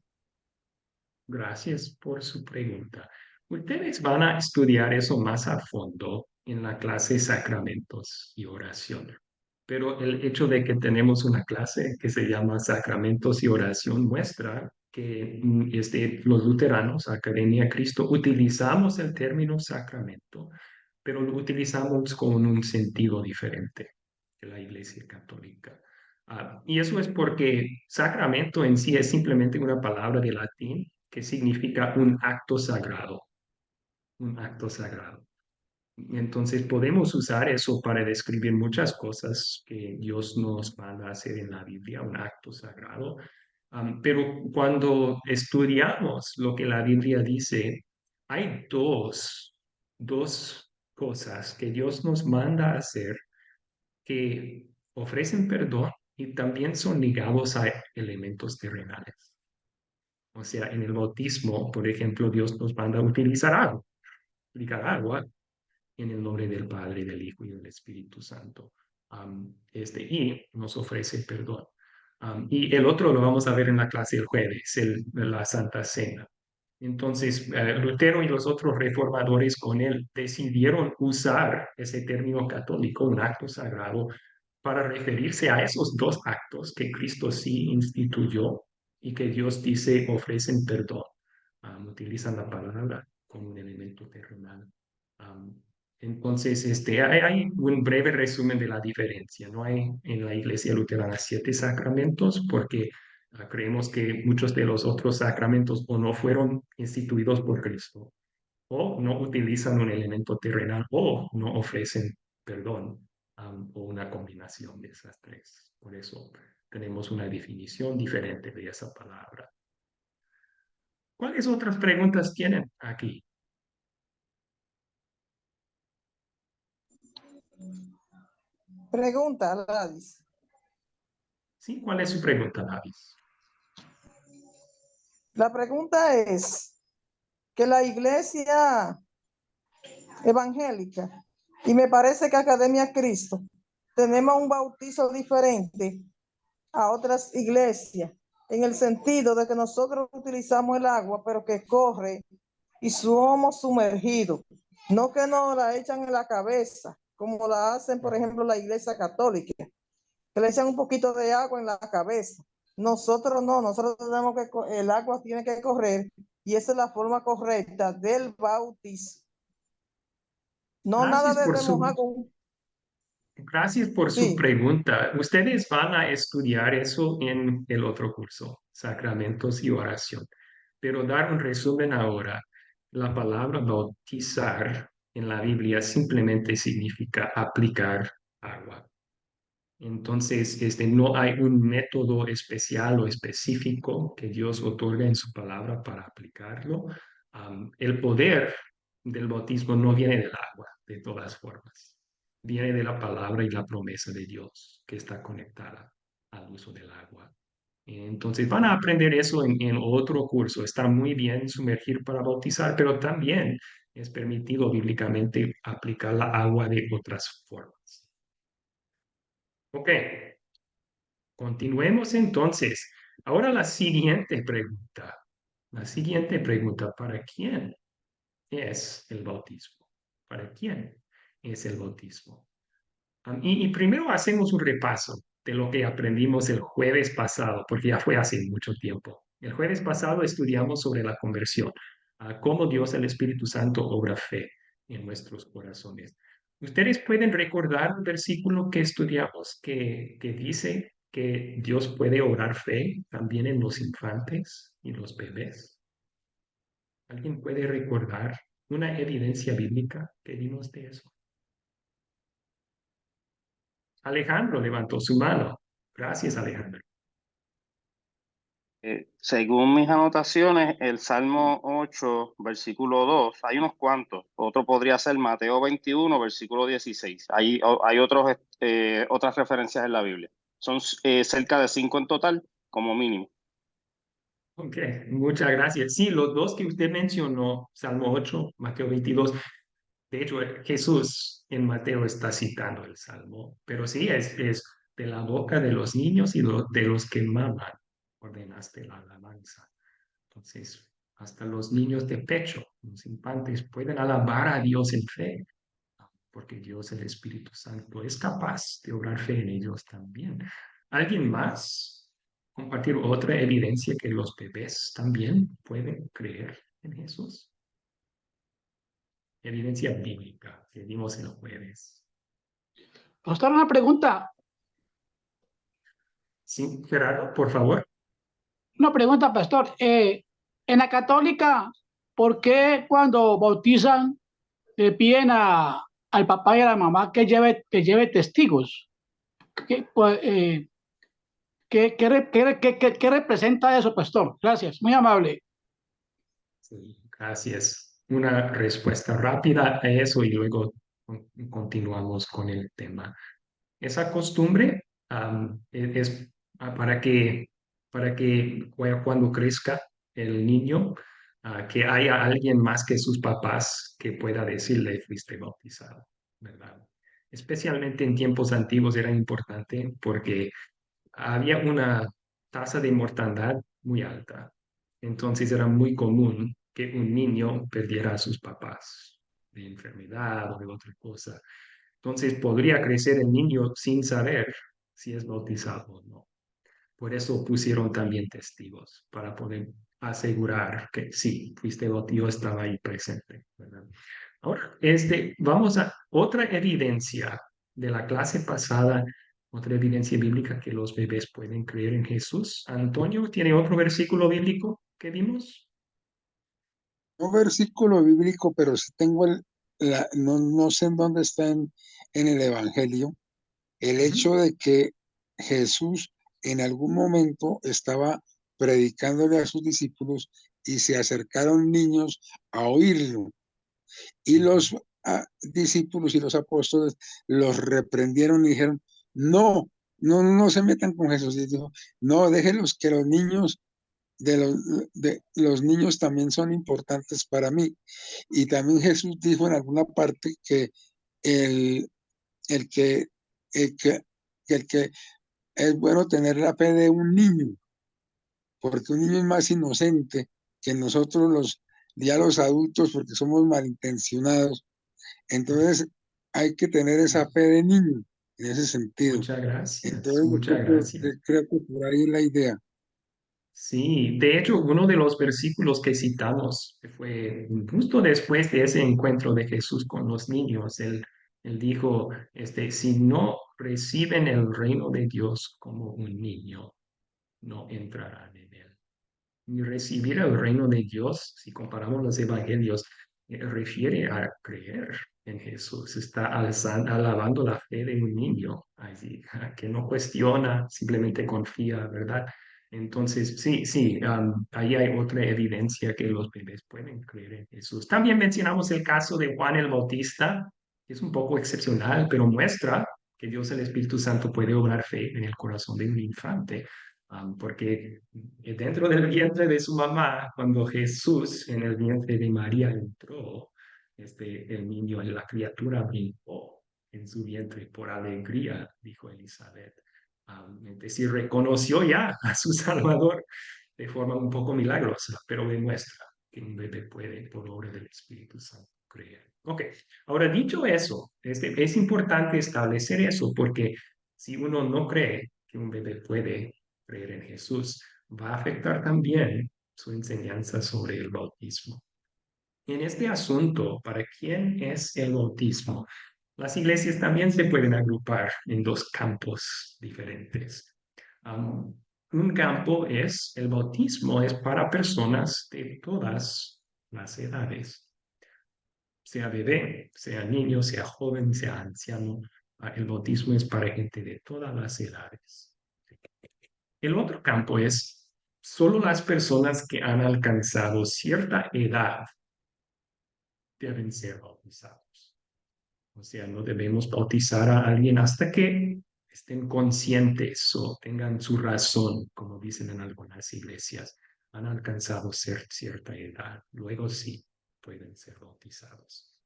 Gracias por su pregunta. Ustedes van a estudiar eso más a fondo en la clase Sacramentos y Oración. Pero el hecho de que tenemos una clase que se llama Sacramentos y Oración muestra que los luteranos, Academia Cristo, utilizamos el término sacramento, pero lo utilizamos con un sentido diferente que la Iglesia Católica. Y eso es porque sacramento en sí es simplemente una palabra de latín que significa un acto sagrado, un acto sagrado. Entonces podemos usar eso para describir muchas cosas que Dios nos manda a hacer en la Biblia, un acto sagrado. Pero cuando estudiamos lo que la Biblia dice, hay dos cosas que Dios nos manda a hacer que ofrecen perdón y también son ligados a elementos terrenales. O sea, en el bautismo, por ejemplo, Dios nos manda a utilizar agua, aplicar agua en el nombre del Padre, del Hijo y del Espíritu Santo. Y nos ofrece perdón. Y el otro lo vamos a ver en la clase el jueves, la Santa Cena. Entonces, Lutero y los otros reformadores con él decidieron usar ese término católico, un acto sagrado, para referirse a esos dos actos que Cristo sí instituyó y que Dios dice ofrecen perdón. Utilizan la palabra como un elemento terrenal. Entonces, hay un breve resumen de la diferencia. No hay en la Iglesia Luterana 7 sacramentos porque creemos que muchos de los otros sacramentos o no fueron instituidos por Cristo, o no utilizan un elemento terrenal, o no ofrecen perdón, o una combinación de esas tres. Por eso tenemos una definición diferente de esa palabra. ¿Cuáles otras preguntas tienen aquí? Pregunta, Ladis. Sí, ¿cuál es su pregunta, Davis? La pregunta es que la iglesia evangélica, y me parece que Academia Cristo, tenemos un bautizo diferente a otras iglesias, en el sentido de que nosotros utilizamos el agua, pero que corre y somos sumergidos, no que nos la echan en la cabeza, como la hacen, por ejemplo, la iglesia católica, que le echan un poquito de agua en la cabeza. Nosotros no, nosotros tenemos que, el agua tiene que correr y esa es la forma correcta del bautismo. No nada Gracias por de mojar su, con... gracias por su Sí, pregunta. Ustedes van a estudiar eso en el otro curso, sacramentos y oración. Pero dar un resumen ahora. La palabra bautizar en la Biblia simplemente significa aplicar agua. Entonces, no hay un método especial o específico que Dios otorga en su palabra para aplicarlo. El poder del bautismo no viene del agua, de todas formas. Viene de la palabra y la promesa de Dios que está conectada al uso del agua. Entonces, van a aprender eso en otro curso. Está muy bien sumergir para bautizar, pero también es permitido bíblicamente aplicar la agua de otras formas. Ok. Continuemos entonces. Ahora la siguiente pregunta. La siguiente pregunta, ¿para quién es el bautismo? ¿Para quién es el bautismo? Y primero hacemos un repaso de lo que aprendimos el jueves pasado, porque ya fue hace mucho tiempo. El jueves pasado estudiamos sobre la conversión, cómo Dios, el Espíritu Santo, obra fe en nuestros corazones. ¿Ustedes pueden recordar un versículo que estudiamos que dice que Dios puede obrar fe también en los infantes y los bebés? ¿Alguien puede recordar una evidencia bíblica que vimos de eso? Alejandro levantó su mano. Gracias, Alejandro. Según mis anotaciones, el Salmo 8, versículo 2, hay unos cuantos. Otro podría ser Mateo 21, versículo 16. Hay otras referencias en la Biblia. Son cerca de 5 en total, como mínimo. Ok, muchas gracias. Sí, los dos que usted mencionó, Salmo 8, Mateo 22. De hecho, Jesús en Mateo está citando el Salmo, pero sí, es de la boca de los niños y de los que maman, ordenaste la alabanza. Entonces, hasta los niños de pecho, los infantes, pueden alabar a Dios en fe, porque Dios, el Espíritu Santo, es capaz de obrar fe en ellos también. ¿Alguien más compartir otra evidencia que los bebés también pueden creer en Jesús? Evidencia bíblica que vimos el jueves. Pastor, una pregunta. Sí, Gerardo, por favor. Una pregunta, pastor. En la católica, ¿por qué cuando bautizan le piden al papá y a la mamá que lleve testigos? ¿Qué representa eso, pastor? Gracias, muy amable. Sí, gracias. Una respuesta rápida a eso y luego continuamos con el tema. Esa costumbre es para que cuando crezca el niño, que haya alguien más que sus papás que pueda decirle fuiste bautizado, ¿verdad? Especialmente en tiempos antiguos era importante porque había una tasa de mortandad muy alta. Entonces era muy común que un niño perdiera a sus papás de enfermedad o de otra cosa. Entonces podría crecer el niño sin saber si es bautizado o no. Por eso pusieron también testigos, para poder asegurar que sí, fuiste bautizado, estaba ahí presente, ¿verdad? Ahora, vamos a otra evidencia de la clase pasada, otra evidencia bíblica que los bebés pueden creer en Jesús. Antonio, ¿tiene otro versículo bíblico que vimos? No versículo bíblico, pero sí tengo no sé en dónde está en el Evangelio, el hecho de que Jesús en algún momento estaba predicándole a sus discípulos y se acercaron niños a oírlo. Y los discípulos y los apóstoles los reprendieron y dijeron, no se metan con Jesús. Y dijo, no, déjenlos que los niños de los niños también son importantes para mí. Y también Jesús dijo en alguna parte que el, el que, el que, el que es bueno tener la fe de un niño, porque un niño es más inocente que nosotros ya los adultos, porque somos malintencionados. Entonces hay que tener esa fe de niño en ese sentido. Muchas gracias, Entonces muchas gracias. creo que por ahí es la idea. Sí, de hecho, uno de los versículos que citamos fue justo después de ese encuentro de Jesús con los niños. Él dijo, si no reciben el reino de Dios como un niño, no entrarán en él. Y recibir el reino de Dios, si comparamos los evangelios, refiere a creer en Jesús, está alabando la fe de un niño, así, que no cuestiona, simplemente confía, ¿verdad? Entonces, sí, sí, ahí hay otra evidencia que los bebés pueden creer en Jesús. También mencionamos el caso de Juan el Bautista, que es un poco excepcional, pero muestra que Dios el Espíritu Santo puede obrar fe en el corazón de un infante. Porque dentro del vientre de su mamá, cuando Jesús en el vientre de María entró, el niño, la criatura brincó en su vientre por alegría, dijo Elizabeth. Es decir, reconoció ya a su Salvador de forma un poco milagrosa, pero demuestra que un bebé puede, por obra del Espíritu Santo, creer. Ok, ahora dicho eso, es importante establecer eso porque si uno no cree que un bebé puede creer en Jesús, va a afectar también su enseñanza sobre el bautismo. En este asunto, ¿para quién es el bautismo? Las iglesias también se pueden agrupar en dos campos diferentes. Un campo es el bautismo, es para personas de todas las edades, sea bebé, sea niño, sea joven, sea anciano. El bautismo es para gente de todas las edades. El otro campo es solo las personas que han alcanzado cierta edad deben ser bautizados. O sea, no debemos bautizar a alguien hasta que estén conscientes o tengan su razón, como dicen en algunas iglesias, han alcanzado cierta edad. Luego sí pueden ser bautizados.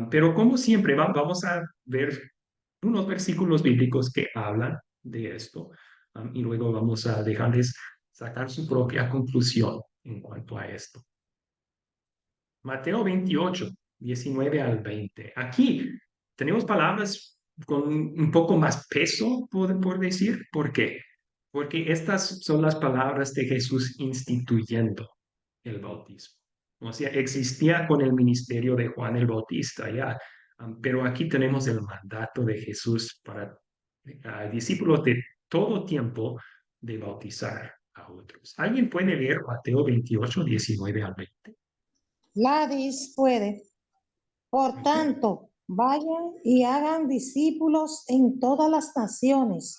Pero como siempre, vamos a ver unos versículos bíblicos que hablan de esto y luego vamos a dejarles sacar su propia conclusión en cuanto a esto. Mateo 28, 19 al 20. Aquí tenemos palabras con un poco más peso, por decir. ¿Por qué? Porque estas son las palabras de Jesús instituyendo el bautismo. O sea, existía con el ministerio de Juan el Bautista ya, pero aquí tenemos el mandato de Jesús para discípulos de todo tiempo de bautizar a otros. ¿Alguien puede leer Mateo 28, 19 al 20? Gladys puede. Por tanto, vayan y hagan discípulos en todas las naciones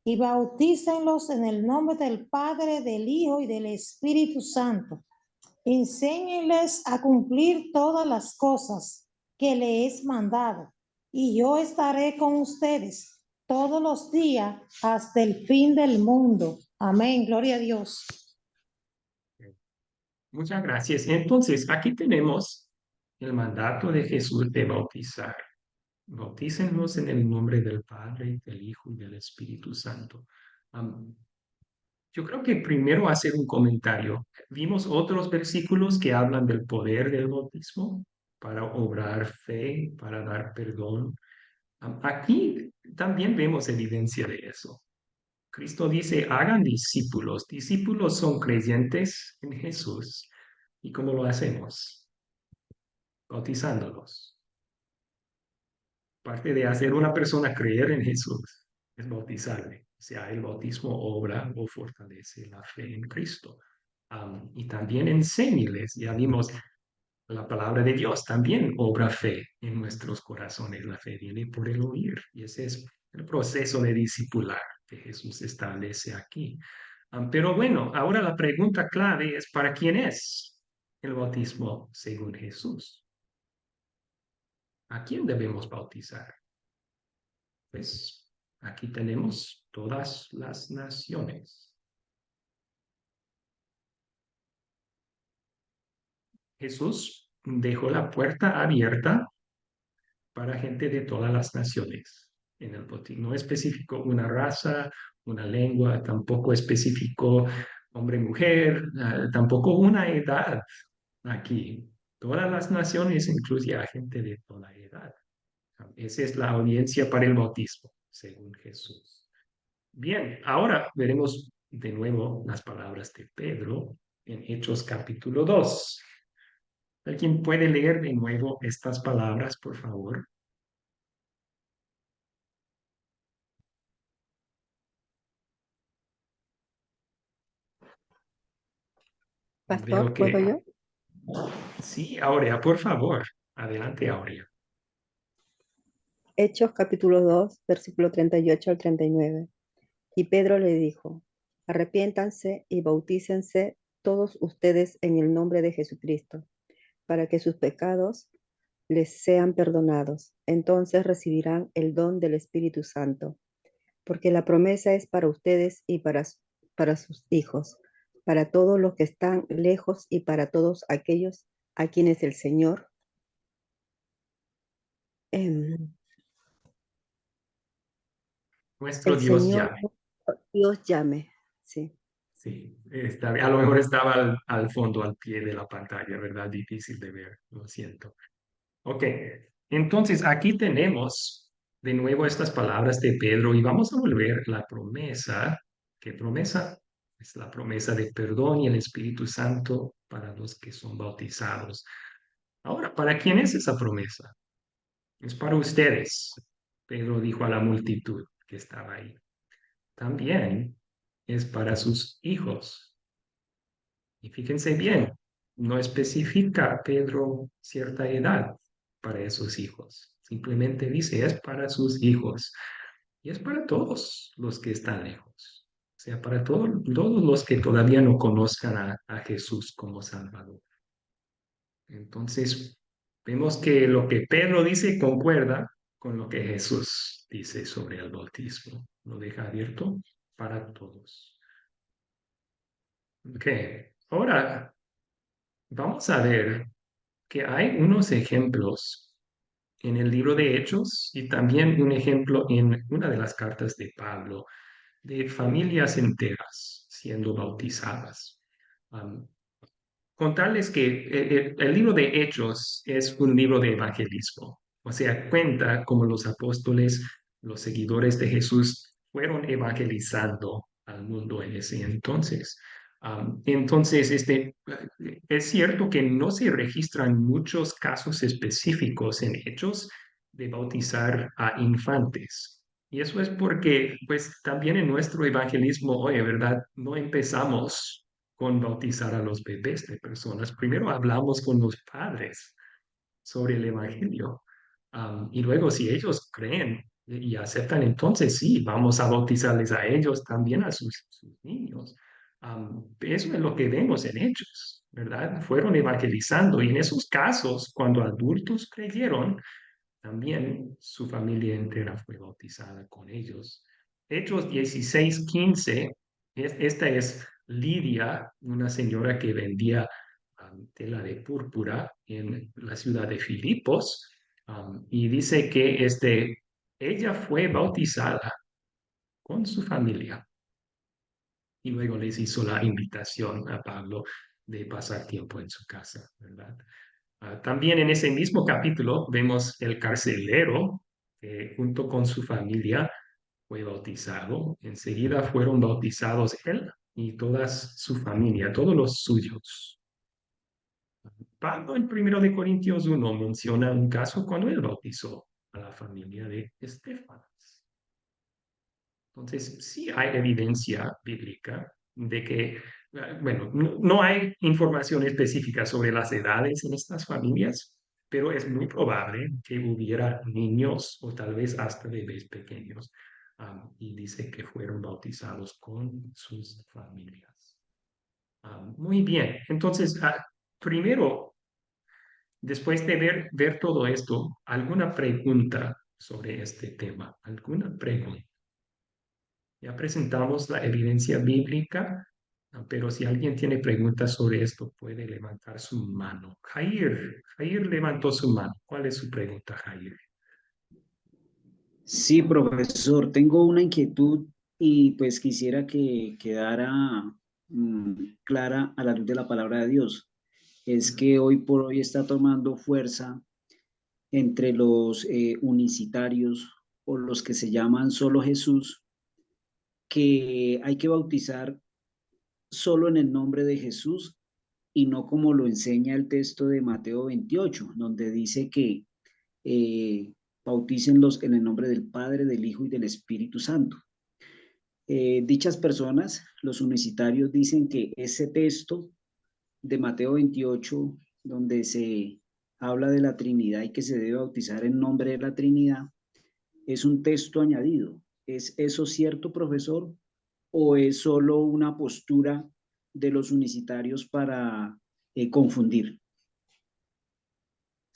y bautícenlos en el nombre del Padre, del Hijo y del Espíritu Santo. Enséñenles a cumplir todas las cosas que les he mandado, y yo estaré con ustedes todos los días hasta el fin del mundo. Amén. Gloria a Dios. Muchas gracias. Entonces, aquí tenemos el mandato de Jesús de bautizar. Bautícenlos en el nombre del Padre, del Hijo y del Espíritu Santo. Yo creo que primero hacer un comentario. Vimos otros versículos que hablan del poder del bautismo para obrar fe, para dar perdón. Aquí también vemos evidencia de eso. Cristo dice, hagan discípulos. Discípulos son creyentes en Jesús. ¿Y cómo lo hacemos? Bautizándolos. Parte de hacer una persona creer en Jesús es bautizarle. O sea, el bautismo obra o fortalece la fe en Cristo. Y también enséñeles. Ya vimos la palabra de Dios también obra fe en nuestros corazones. La fe viene por el oír. Y ese es el proceso de discipular que Jesús establece aquí. Pero bueno, ahora la pregunta clave es, ¿para quién es el bautismo según Jesús? ¿A quién debemos bautizar? Pues aquí tenemos todas las naciones. Jesús dejó la puerta abierta para gente de todas las naciones en el bautismo. No especificó una raza, una lengua, tampoco especificó hombre-mujer, tampoco una edad aquí. Todas las naciones incluye a gente de toda edad. Esa es la audiencia para el bautismo, según Jesús. Bien, ahora veremos de nuevo las palabras de Pedro en Hechos capítulo 2. ¿Alguien puede leer de nuevo estas palabras, por favor? Pastor, ¿puedo yo? Sí, Aurea, por favor. Adelante, Aurea. Hechos capítulo 2, versículo 38 al 39. Y Pedro le dijo, arrepiéntanse y bautícense todos ustedes en el nombre de Jesucristo, para que sus pecados les sean perdonados. Entonces recibirán el don del Espíritu Santo, porque la promesa es para ustedes y para sus hijos, para todos los que están lejos y para todos aquellos a quienes el Señor Nuestro el Dios Señor llame. Dios llame. Sí. Sí, a lo mejor estaba al fondo, al pie de la pantalla, ¿verdad? Difícil de ver, lo siento. Ok, entonces aquí tenemos de nuevo estas palabras de Pedro y vamos a volver la promesa. ¿Qué promesa? Es la promesa de perdón y el Espíritu Santo para los que son bautizados. Ahora, ¿para quién es esa promesa? Es para ustedes. Pedro dijo a la multitud que estaba ahí. También es para sus hijos. Y fíjense bien, no especifica Pedro cierta edad para esos hijos. Simplemente dice, es para sus hijos. Y es para todos los que están lejos. O sea, para todos los que todavía no conozcan a Jesús como Salvador. Entonces, vemos que lo que Pedro dice concuerda con lo que Jesús dice sobre el bautismo. Lo deja abierto para todos. Ok, ahora vamos a ver que hay unos ejemplos en el libro de Hechos y también un ejemplo en una de las cartas de Pablo de familias enteras siendo bautizadas. Contarles que el libro de Hechos es un libro de evangelismo, o sea, cuenta cómo los apóstoles, los seguidores de Jesús, fueron evangelizando al mundo en ese entonces. Entonces, es cierto que no se registran muchos casos específicos en Hechos de bautizar a infantes. Y eso es porque, pues, también en nuestro evangelismo hoy, ¿verdad? No empezamos con bautizar a los bebés de personas. Primero hablamos con los padres sobre el Evangelio. Y luego si ellos creen y aceptan, entonces sí, vamos a bautizarles a ellos, también a sus niños. Eso es lo que vemos en Hechos, ¿verdad? Fueron evangelizando y en esos casos, cuando adultos creyeron, también su familia entera fue bautizada con ellos. Hechos 16:15, esta es Lidia, una señora que vendía tela de púrpura en la ciudad de Filipos, y dice que ella fue bautizada con su familia y luego les hizo la invitación a Pablo de pasar tiempo en su casa, ¿verdad? También en ese mismo capítulo vemos el carcelero que junto con su familia fue bautizado. Enseguida fueron bautizados él y toda su familia, todos los suyos. Pablo en 1 de Corintios 1 menciona un caso cuando él bautizó a la familia de Estéfanas. Entonces, sí hay evidencia bíblica de que, bueno, no hay información específica sobre las edades en estas familias, pero es muy probable que hubiera niños o tal vez hasta bebés pequeños. Y dice que fueron bautizados con sus familias. Muy bien, entonces, primero, después de ver todo esto, ¿alguna pregunta sobre este tema? ¿Alguna pregunta? Ya presentamos la evidencia bíblica, pero si alguien tiene preguntas sobre esto, puede levantar su mano. Jair levantó su mano. ¿Cuál es su pregunta, Jair? Sí, profesor, tengo una inquietud y pues quisiera que quedara clara a la luz de la palabra de Dios. Es que hoy por hoy está tomando fuerza entre los unicitarios o los que se llaman solo Jesús, que hay que bautizar solo en el nombre de Jesús y no como lo enseña el texto de Mateo 28, donde dice que bautícenlos en el nombre del Padre, del Hijo y del Espíritu Santo. Dichas personas, los unicitarios, dicen que ese texto de Mateo 28, donde se habla de la Trinidad y que se debe bautizar en nombre de la Trinidad, es un texto añadido. ¿Es eso cierto, profesor? ¿O es solo una postura de los unicitarios para confundir?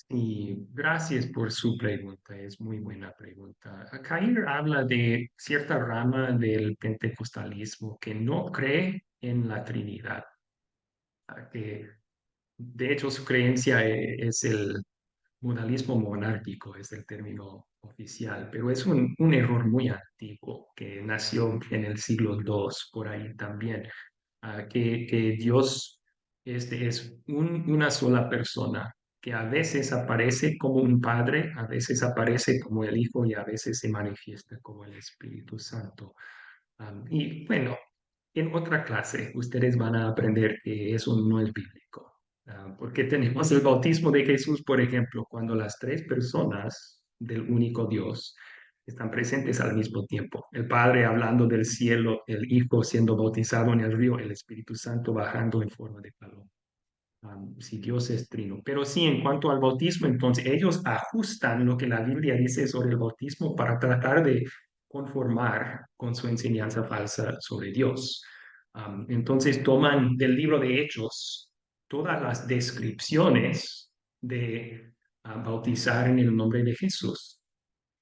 Sí, gracias por su pregunta, es muy buena pregunta. Cair habla de cierta rama del pentecostalismo que no cree en la Trinidad, que de hecho su creencia es el modalismo monárquico, es el término oficial, pero es un error muy antiguo que nació en el siglo II, por ahí también, que Dios es una sola persona, que a veces aparece como un padre, a veces aparece como el Hijo y a veces se manifiesta como el Espíritu Santo. Y bueno, en otra clase ustedes van a aprender que eso no es bíblico. Porque tenemos el bautismo de Jesús, por ejemplo, cuando las tres personas del único Dios están presentes al mismo tiempo. El Padre hablando del cielo, el Hijo siendo bautizado en el río, el Espíritu Santo bajando en forma de paloma. Si Dios es trino. Pero sí, en cuanto al bautismo, entonces ellos ajustan lo que la Biblia dice sobre el bautismo para tratar de conformar con su enseñanza falsa sobre Dios. Entonces toman del libro de Hechos todas las descripciones de bautizar en el nombre de Jesús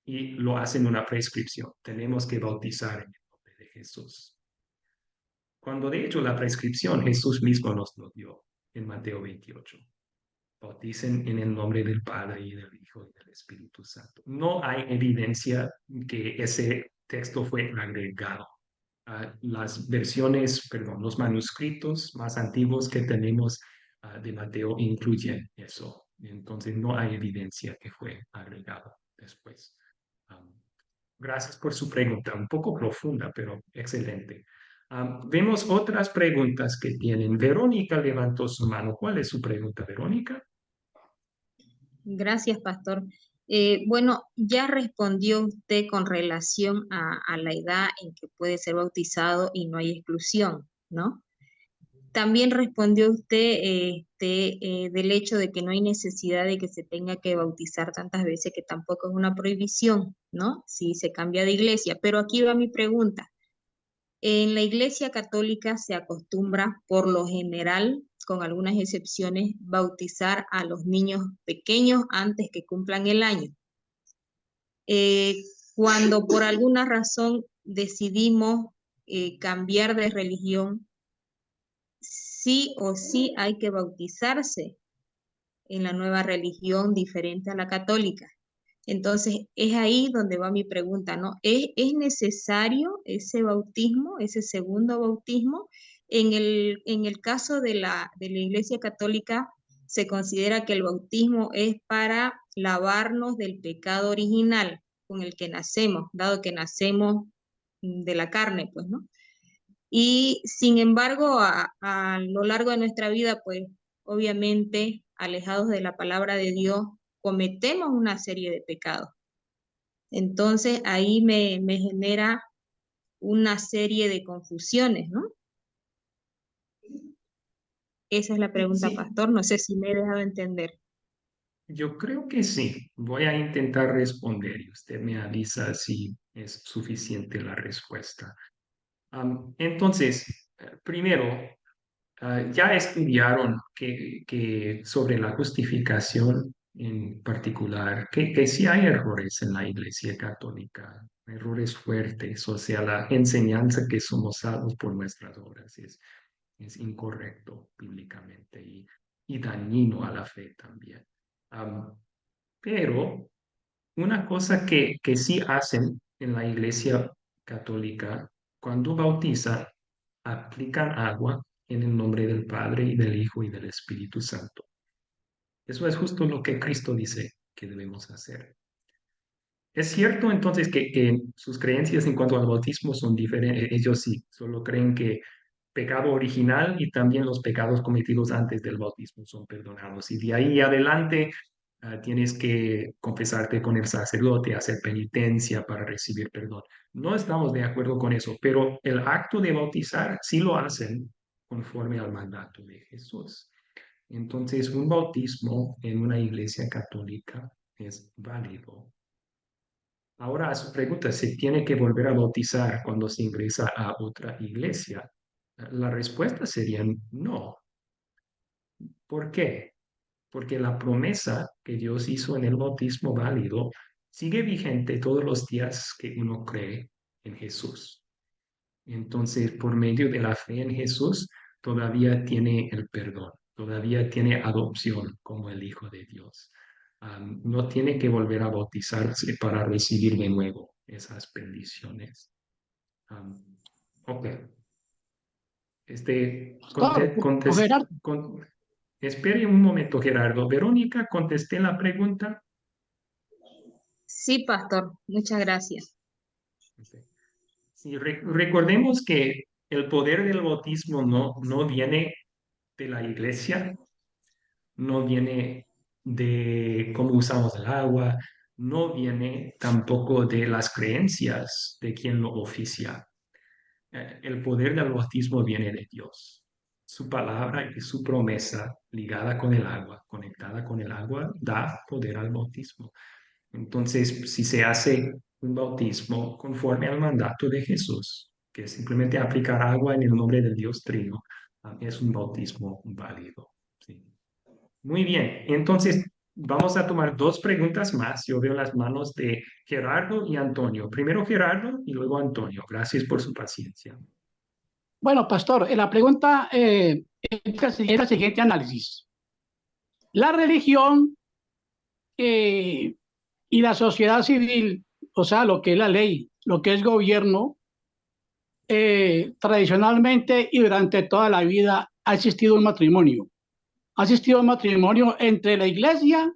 y lo hacen una prescripción. Tenemos que bautizar en el nombre de Jesús. Cuando de hecho la prescripción Jesús mismo nos lo dio en Mateo 28. Bauticen en el nombre del Padre y del Hijo y del Espíritu Santo. No hay evidencia que ese texto fue agregado. Las versiones, perdón, los manuscritos más antiguos que tenemos de Mateo incluyen eso. Entonces no hay evidencia que fue agregado después. Gracias por su pregunta, un poco profunda, pero excelente. Vemos otras preguntas que tienen. Verónica levantó su mano. ¿Cuál es su pregunta, Verónica? Gracias, pastor. Bueno, ya respondió usted con relación a la edad en que puede ser bautizado y no hay exclusión, ¿no? También respondió usted del hecho de que no hay necesidad de que se tenga que bautizar tantas veces, que tampoco es una prohibición, ¿no? Si se cambia de iglesia. Pero aquí va mi pregunta. En la iglesia católica se acostumbra, por lo general, con algunas excepciones, bautizar a los niños pequeños antes que cumplan el año. Cuando por alguna razón decidimos cambiar de religión, sí o sí hay que bautizarse en la nueva religión diferente a la católica. Entonces, es ahí donde va mi pregunta, ¿no? ¿Es necesario ese bautismo, ese segundo bautismo? En el caso de la Iglesia Católica, se considera que el bautismo es para lavarnos del pecado original con el que nacemos, dado que nacemos de la carne, pues, ¿no? Y sin embargo, a lo largo de nuestra vida, pues, obviamente, alejados de la palabra de Dios, cometemos una serie de pecados. Entonces ahí me genera una serie de confusiones, ¿no? Esa es la pregunta, Sí, pastor. No sé si me he dejado entender. yo creo que sí. Voy a intentar responder y usted me avisa si es suficiente la respuesta. Entonces, primero, ya estudiaron que sobre la justificación en particular, que sí hay errores en la Iglesia Católica, errores fuertes, o sea, la enseñanza que somos salvos por nuestras obras es incorrecto bíblicamente y dañino a la fe también. Pero una cosa que sí hacen en la Iglesia Católica, cuando bautizan, aplican agua en el nombre del Padre y del Hijo y del Espíritu Santo. Eso es justo lo que Cristo dice que debemos hacer. Es cierto entonces que sus creencias en cuanto al bautismo son diferentes. Ellos sí, solo creen que pecado original y también los pecados cometidos antes del bautismo son perdonados. Y de ahí adelante tienes que confesarte con el sacerdote, hacer penitencia para recibir perdón. No estamos de acuerdo con eso, pero el acto de bautizar sí lo hacen conforme al mandato de Jesús. Entonces, un bautismo en una iglesia católica es válido. Ahora, a su pregunta, ¿se tiene que volver a bautizar cuando se ingresa a otra iglesia? La respuesta sería no. ¿Por qué? Porque la promesa que Dios hizo en el bautismo válido sigue vigente todos los días que uno cree en Jesús. Entonces, por medio de la fe en Jesús, todavía tiene el perdón, todavía tiene adopción como el Hijo de Dios. No tiene que volver a bautizarse para recibir de nuevo esas bendiciones. Ok. Pastor, Gerardo, Espere un momento, Gerardo. Verónica, contesté la pregunta. Sí, pastor, muchas gracias. Sí, recordemos que el poder del bautismo no viene de la iglesia, no viene de cómo usamos el agua, no viene tampoco de las creencias de quien lo oficia. El poder del bautismo viene de Dios. Su palabra y su promesa ligada con el agua, conectada con el agua, da poder al bautismo. Entonces, si se hace un bautismo conforme al mandato de Jesús, que es simplemente aplicar agua en el nombre del Dios Trino, es un bautismo válido. Sí. Muy bien, entonces vamos a tomar dos preguntas más. Yo veo las manos de Gerardo y Antonio. Primero Gerardo y luego Antonio. Gracias por su paciencia. bueno, pastor, la pregunta es el siguiente análisis. La religión y la sociedad civil, o sea, lo que es la ley, lo que es gobierno, tradicionalmente y durante toda la vida ha existido un matrimonio. Ha existido un matrimonio entre la iglesia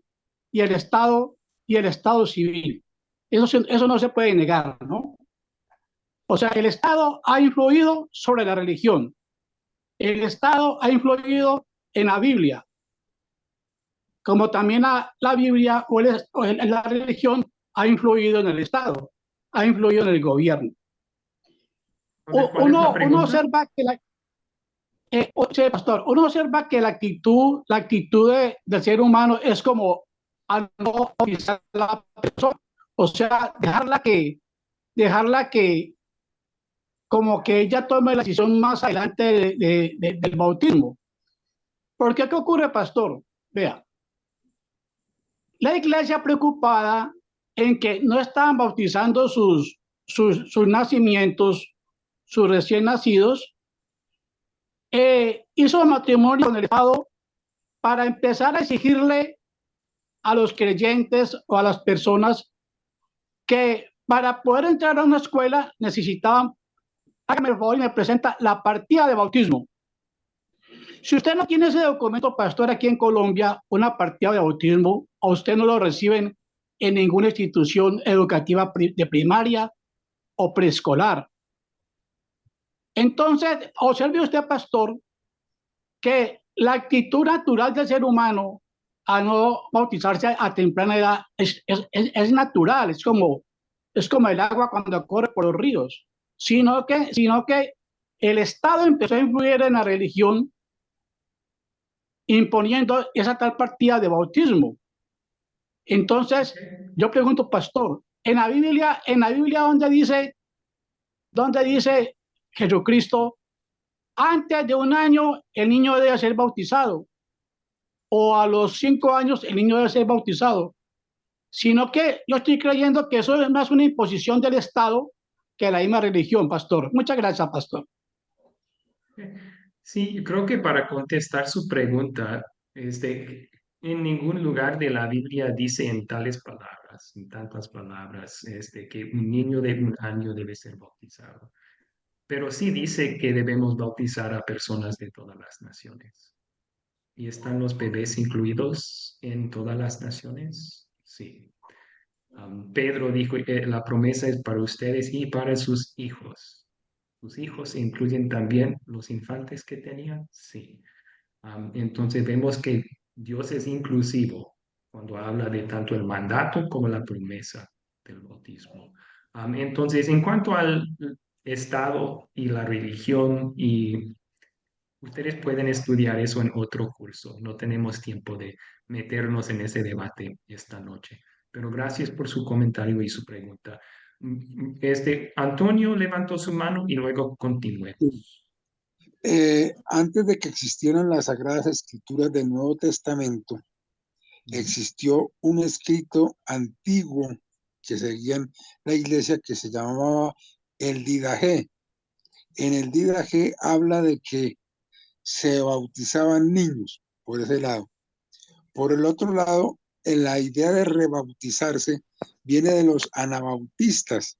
y el Estado civil. Eso no se puede negar, ¿no? O sea, el Estado ha influido sobre la religión. El Estado ha influido en la Biblia, como también la Biblia o la religión ha influido en el Estado, ha influido en el gobierno. ¿Cuál es la pregunta? Uno observa que sí, pastor, uno observa que la actitud del ser humano es como a no oficiar a la persona, o sea, dejarla que como que ella tome la decisión más adelante del bautismo. Porque ¿qué ocurre, pastor? Vea, la iglesia preocupada en que no estaban bautizando sus nacimientos, sus recién nacidos, hizo matrimonio con el Estado para empezar a exigirle a los creyentes o a las personas que para poder entrar a una escuela necesitaban, hágame el favor y me presenta la partida de bautismo. Si usted no tiene ese documento, pastor, aquí en Colombia, una partida de bautismo, a usted no lo reciben en ninguna institución educativa de primaria o preescolar. Entonces, observe usted, pastor, que la actitud natural del ser humano a no bautizarse a temprana edad es natural, es como el agua cuando corre por los ríos, sino que el Estado empezó a influir en la religión imponiendo esa tal partida de bautismo. Entonces, yo pregunto, pastor, en la Biblia donde dice Jesucristo, antes de 1 año el niño debe ser bautizado, o a los 5 años el niño debe ser bautizado, sino que yo estoy creyendo que eso es más una imposición del Estado que la misma religión, pastor. Muchas gracias, pastor. Sí, creo que para contestar su pregunta, en ningún lugar de la Biblia dice en tales palabras, en tantas palabras, que un niño de 1 año debe ser bautizado. Pero sí dice que debemos bautizar a personas de todas las naciones. ¿Y están los bebés incluidos en todas las naciones? Sí. Pedro dijo, la promesa es para ustedes y para sus hijos. ¿Sus hijos incluyen también los infantes que tenían? Sí. Entonces vemos que Dios es inclusivo cuando habla de tanto el mandato como la promesa del bautismo. Entonces, en cuanto al estado y la religión, y ustedes pueden estudiar eso en otro curso. No tenemos tiempo de meternos en ese debate esta noche. Pero gracias por su comentario y su pregunta. Antonio levantó su mano y luego continuemos. Antes de que existieran las Sagradas Escrituras del Nuevo Testamento, existió un escrito antiguo que seguía en la iglesia que se llamaba el Didaje. En el Didaje habla de que se bautizaban niños, por ese lado. Por el otro lado, la idea de rebautizarse viene de los anabautistas,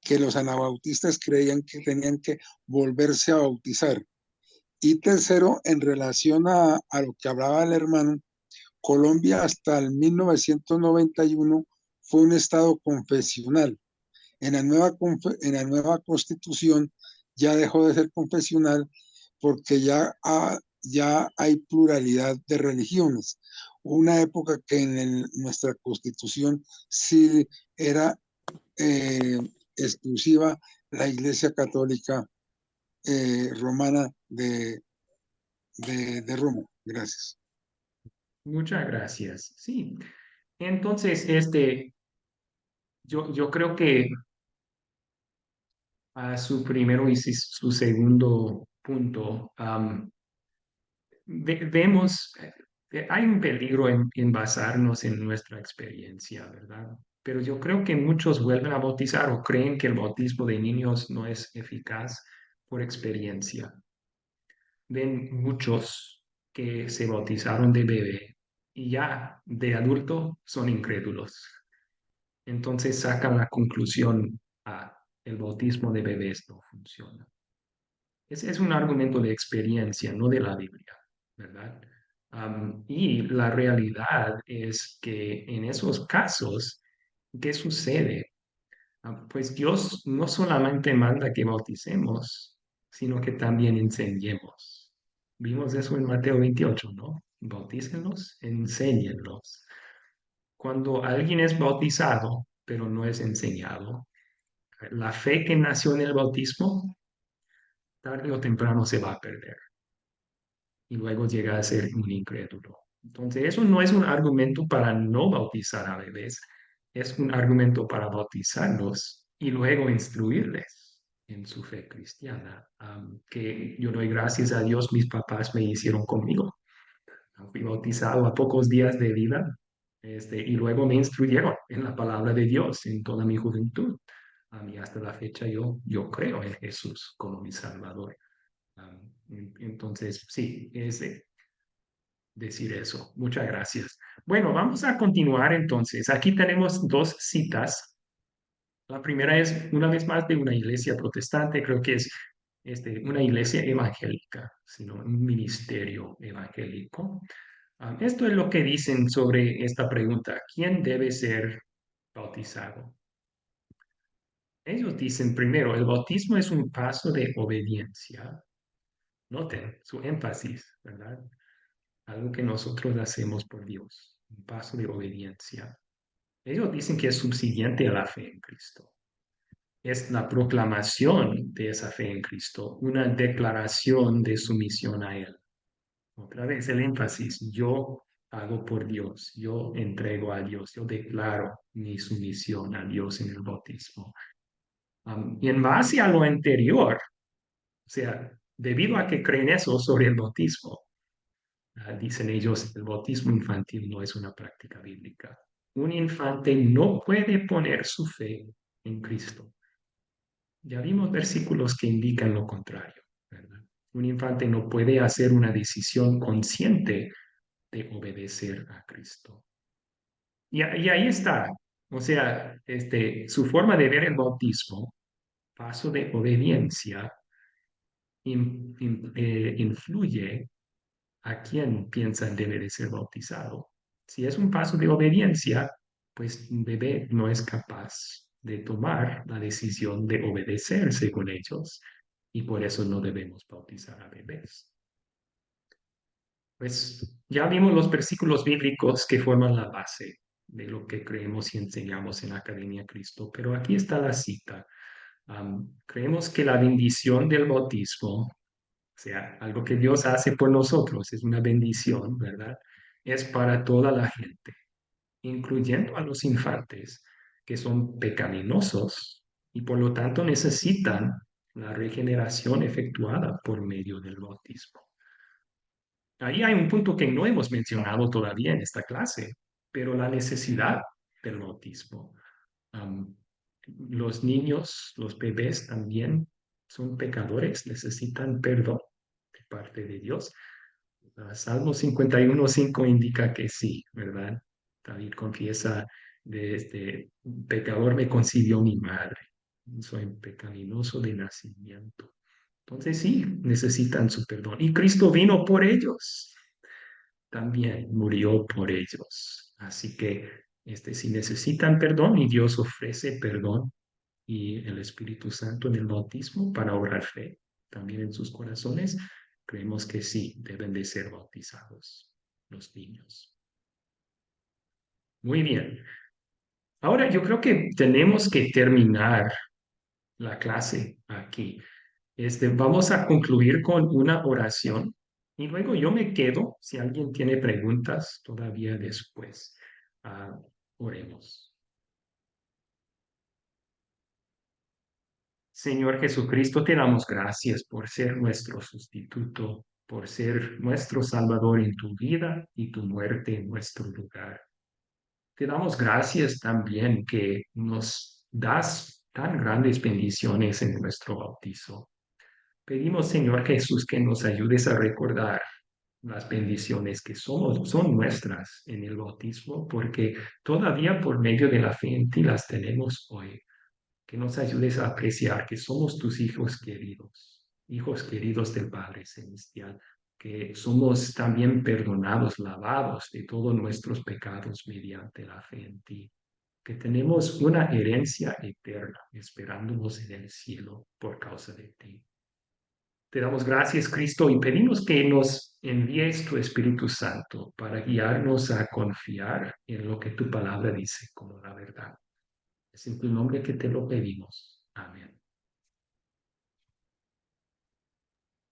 que los anabautistas creían que tenían que volverse a bautizar. Y tercero, en relación a lo que hablaba el hermano, Colombia hasta el 1991 fue un estado confesional. En la nueva constitución ya dejó de ser confesional porque ya hay pluralidad de religiones. Una época que en nuestra constitución sí era exclusiva la Iglesia Católica Romana de Roma. Gracias. Muchas gracias. Sí. Entonces, yo creo que a su primero y su segundo punto, vemos, hay un peligro en basarnos en nuestra experiencia, ¿verdad? Pero yo creo que muchos vuelven a bautizar o creen que el bautismo de niños no es eficaz por experiencia. Ven muchos que se bautizaron de bebé y ya de adulto son incrédulos. Entonces sacan la conclusión, el bautismo de bebés no funciona. Ese es un argumento de experiencia, no de la Biblia, ¿verdad? Y la realidad es que en esos casos, ¿qué sucede? Pues Dios no solamente manda que bauticemos, sino que también enseñemos. Vimos eso en Mateo 28, ¿no? Bautícenlos, enséñenlos. Cuando alguien es bautizado, pero no es enseñado, la fe que nació en el bautismo, tarde o temprano se va a perder y luego llega a ser un incrédulo. Entonces, eso no es un argumento para no bautizar a bebés, es un argumento para bautizarlos y luego instruirles en su fe cristiana, que yo doy gracias a Dios, mis papás me hicieron conmigo. Fui bautizado a pocos días de vida, y luego me instruyeron en la palabra de Dios en toda mi juventud. A mí hasta la fecha yo creo en Jesús como mi Salvador. Entonces, sí, es decir eso. Muchas gracias. Bueno, vamos a continuar entonces. Aquí tenemos dos citas. La primera es una vez más de una iglesia protestante, creo que es una iglesia evangélica, sino un ministerio evangélico. Esto es lo que dicen sobre esta pregunta. ¿Quién debe ser bautizado? Ellos dicen primero, el bautismo es un paso de obediencia. Noten su énfasis, ¿verdad? Algo que nosotros hacemos por Dios, un paso de obediencia. Ellos dicen que es subsiguiente a la fe en Cristo. Es la proclamación de esa fe en Cristo, una declaración de sumisión a Él. Otra vez el énfasis, yo hago por Dios, yo entrego a Dios, yo declaro mi sumisión a Dios en el bautismo. Y en base a lo anterior, o sea, debido a que creen eso sobre el bautismo, dicen ellos, el bautismo infantil no es una práctica bíblica. Un infante no puede poner su fe en Cristo. Ya vimos versículos que indican lo contrario, ¿verdad? Un infante no puede hacer una decisión consciente de obedecer a Cristo. Y ahí está. O sea, su forma de ver el bautismo, paso de obediencia, influye a quién piensan debe de ser bautizado. Si es un paso de obediencia, pues un bebé no es capaz de tomar la decisión de obedecer según ellos, y por eso no debemos bautizar a bebés. Pues ya vimos los versículos bíblicos que forman la base de lo que creemos y enseñamos en la Academia Cristo, pero aquí está la cita. Creemos que la bendición del bautismo, o sea, algo que Dios hace por nosotros, es una bendición, ¿verdad? Es para toda la gente, incluyendo a los infantes, que son pecaminosos y por lo tanto necesitan la regeneración efectuada por medio del bautismo. Ahí hay un punto que no hemos mencionado todavía en esta clase, pero la necesidad del bautismo. Los niños, los bebés también son pecadores, necesitan perdón de parte de Dios. Salmo 51:5 indica que sí, ¿verdad? David confiesa, de este pecador me concibió mi madre, soy pecaminoso de nacimiento. Entonces sí, necesitan su perdón. Y Cristo vino por ellos, también murió por ellos. Así que si necesitan perdón y Dios ofrece perdón y el Espíritu Santo en el bautismo para obrar fe también en sus corazones, creemos que sí, deben de ser bautizados los niños. Muy bien. Ahora yo creo que tenemos que terminar la clase aquí. Vamos a concluir con una oración y luego yo me quedo si alguien tiene preguntas todavía después. Oremos. Señor Jesucristo, te damos gracias por ser nuestro sustituto, por ser nuestro Salvador en tu vida y tu muerte en nuestro lugar. Te damos gracias también que nos das tan grandes bendiciones en nuestro bautizo. Pedimos, Señor Jesús, que nos ayudes a recordar las bendiciones que son nuestras en el bautismo, porque todavía por medio de la fe en ti las tenemos hoy. Que nos ayudes a apreciar que somos tus hijos queridos del Padre Celestial, que somos también perdonados, lavados de todos nuestros pecados mediante la fe en ti, que tenemos una herencia eterna esperándonos en el cielo por causa de ti. Te damos gracias, Cristo, y pedimos que nos envíes tu Espíritu Santo para guiarnos a confiar en lo que tu palabra dice como la verdad. Es en tu nombre que te lo pedimos. Amén.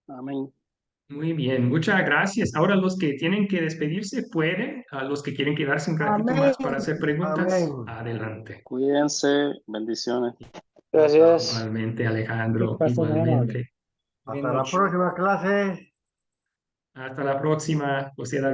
Amén. Muy bien, muchas gracias. Ahora los que tienen que despedirse pueden, a los que quieren quedarse un ratito más para hacer preguntas, adelante. Cuídense, bendiciones. Gracias. Igualmente, Alejandro, Pastor, muy amable. igualmente. Hasta la próxima clase. Hasta la próxima, José David.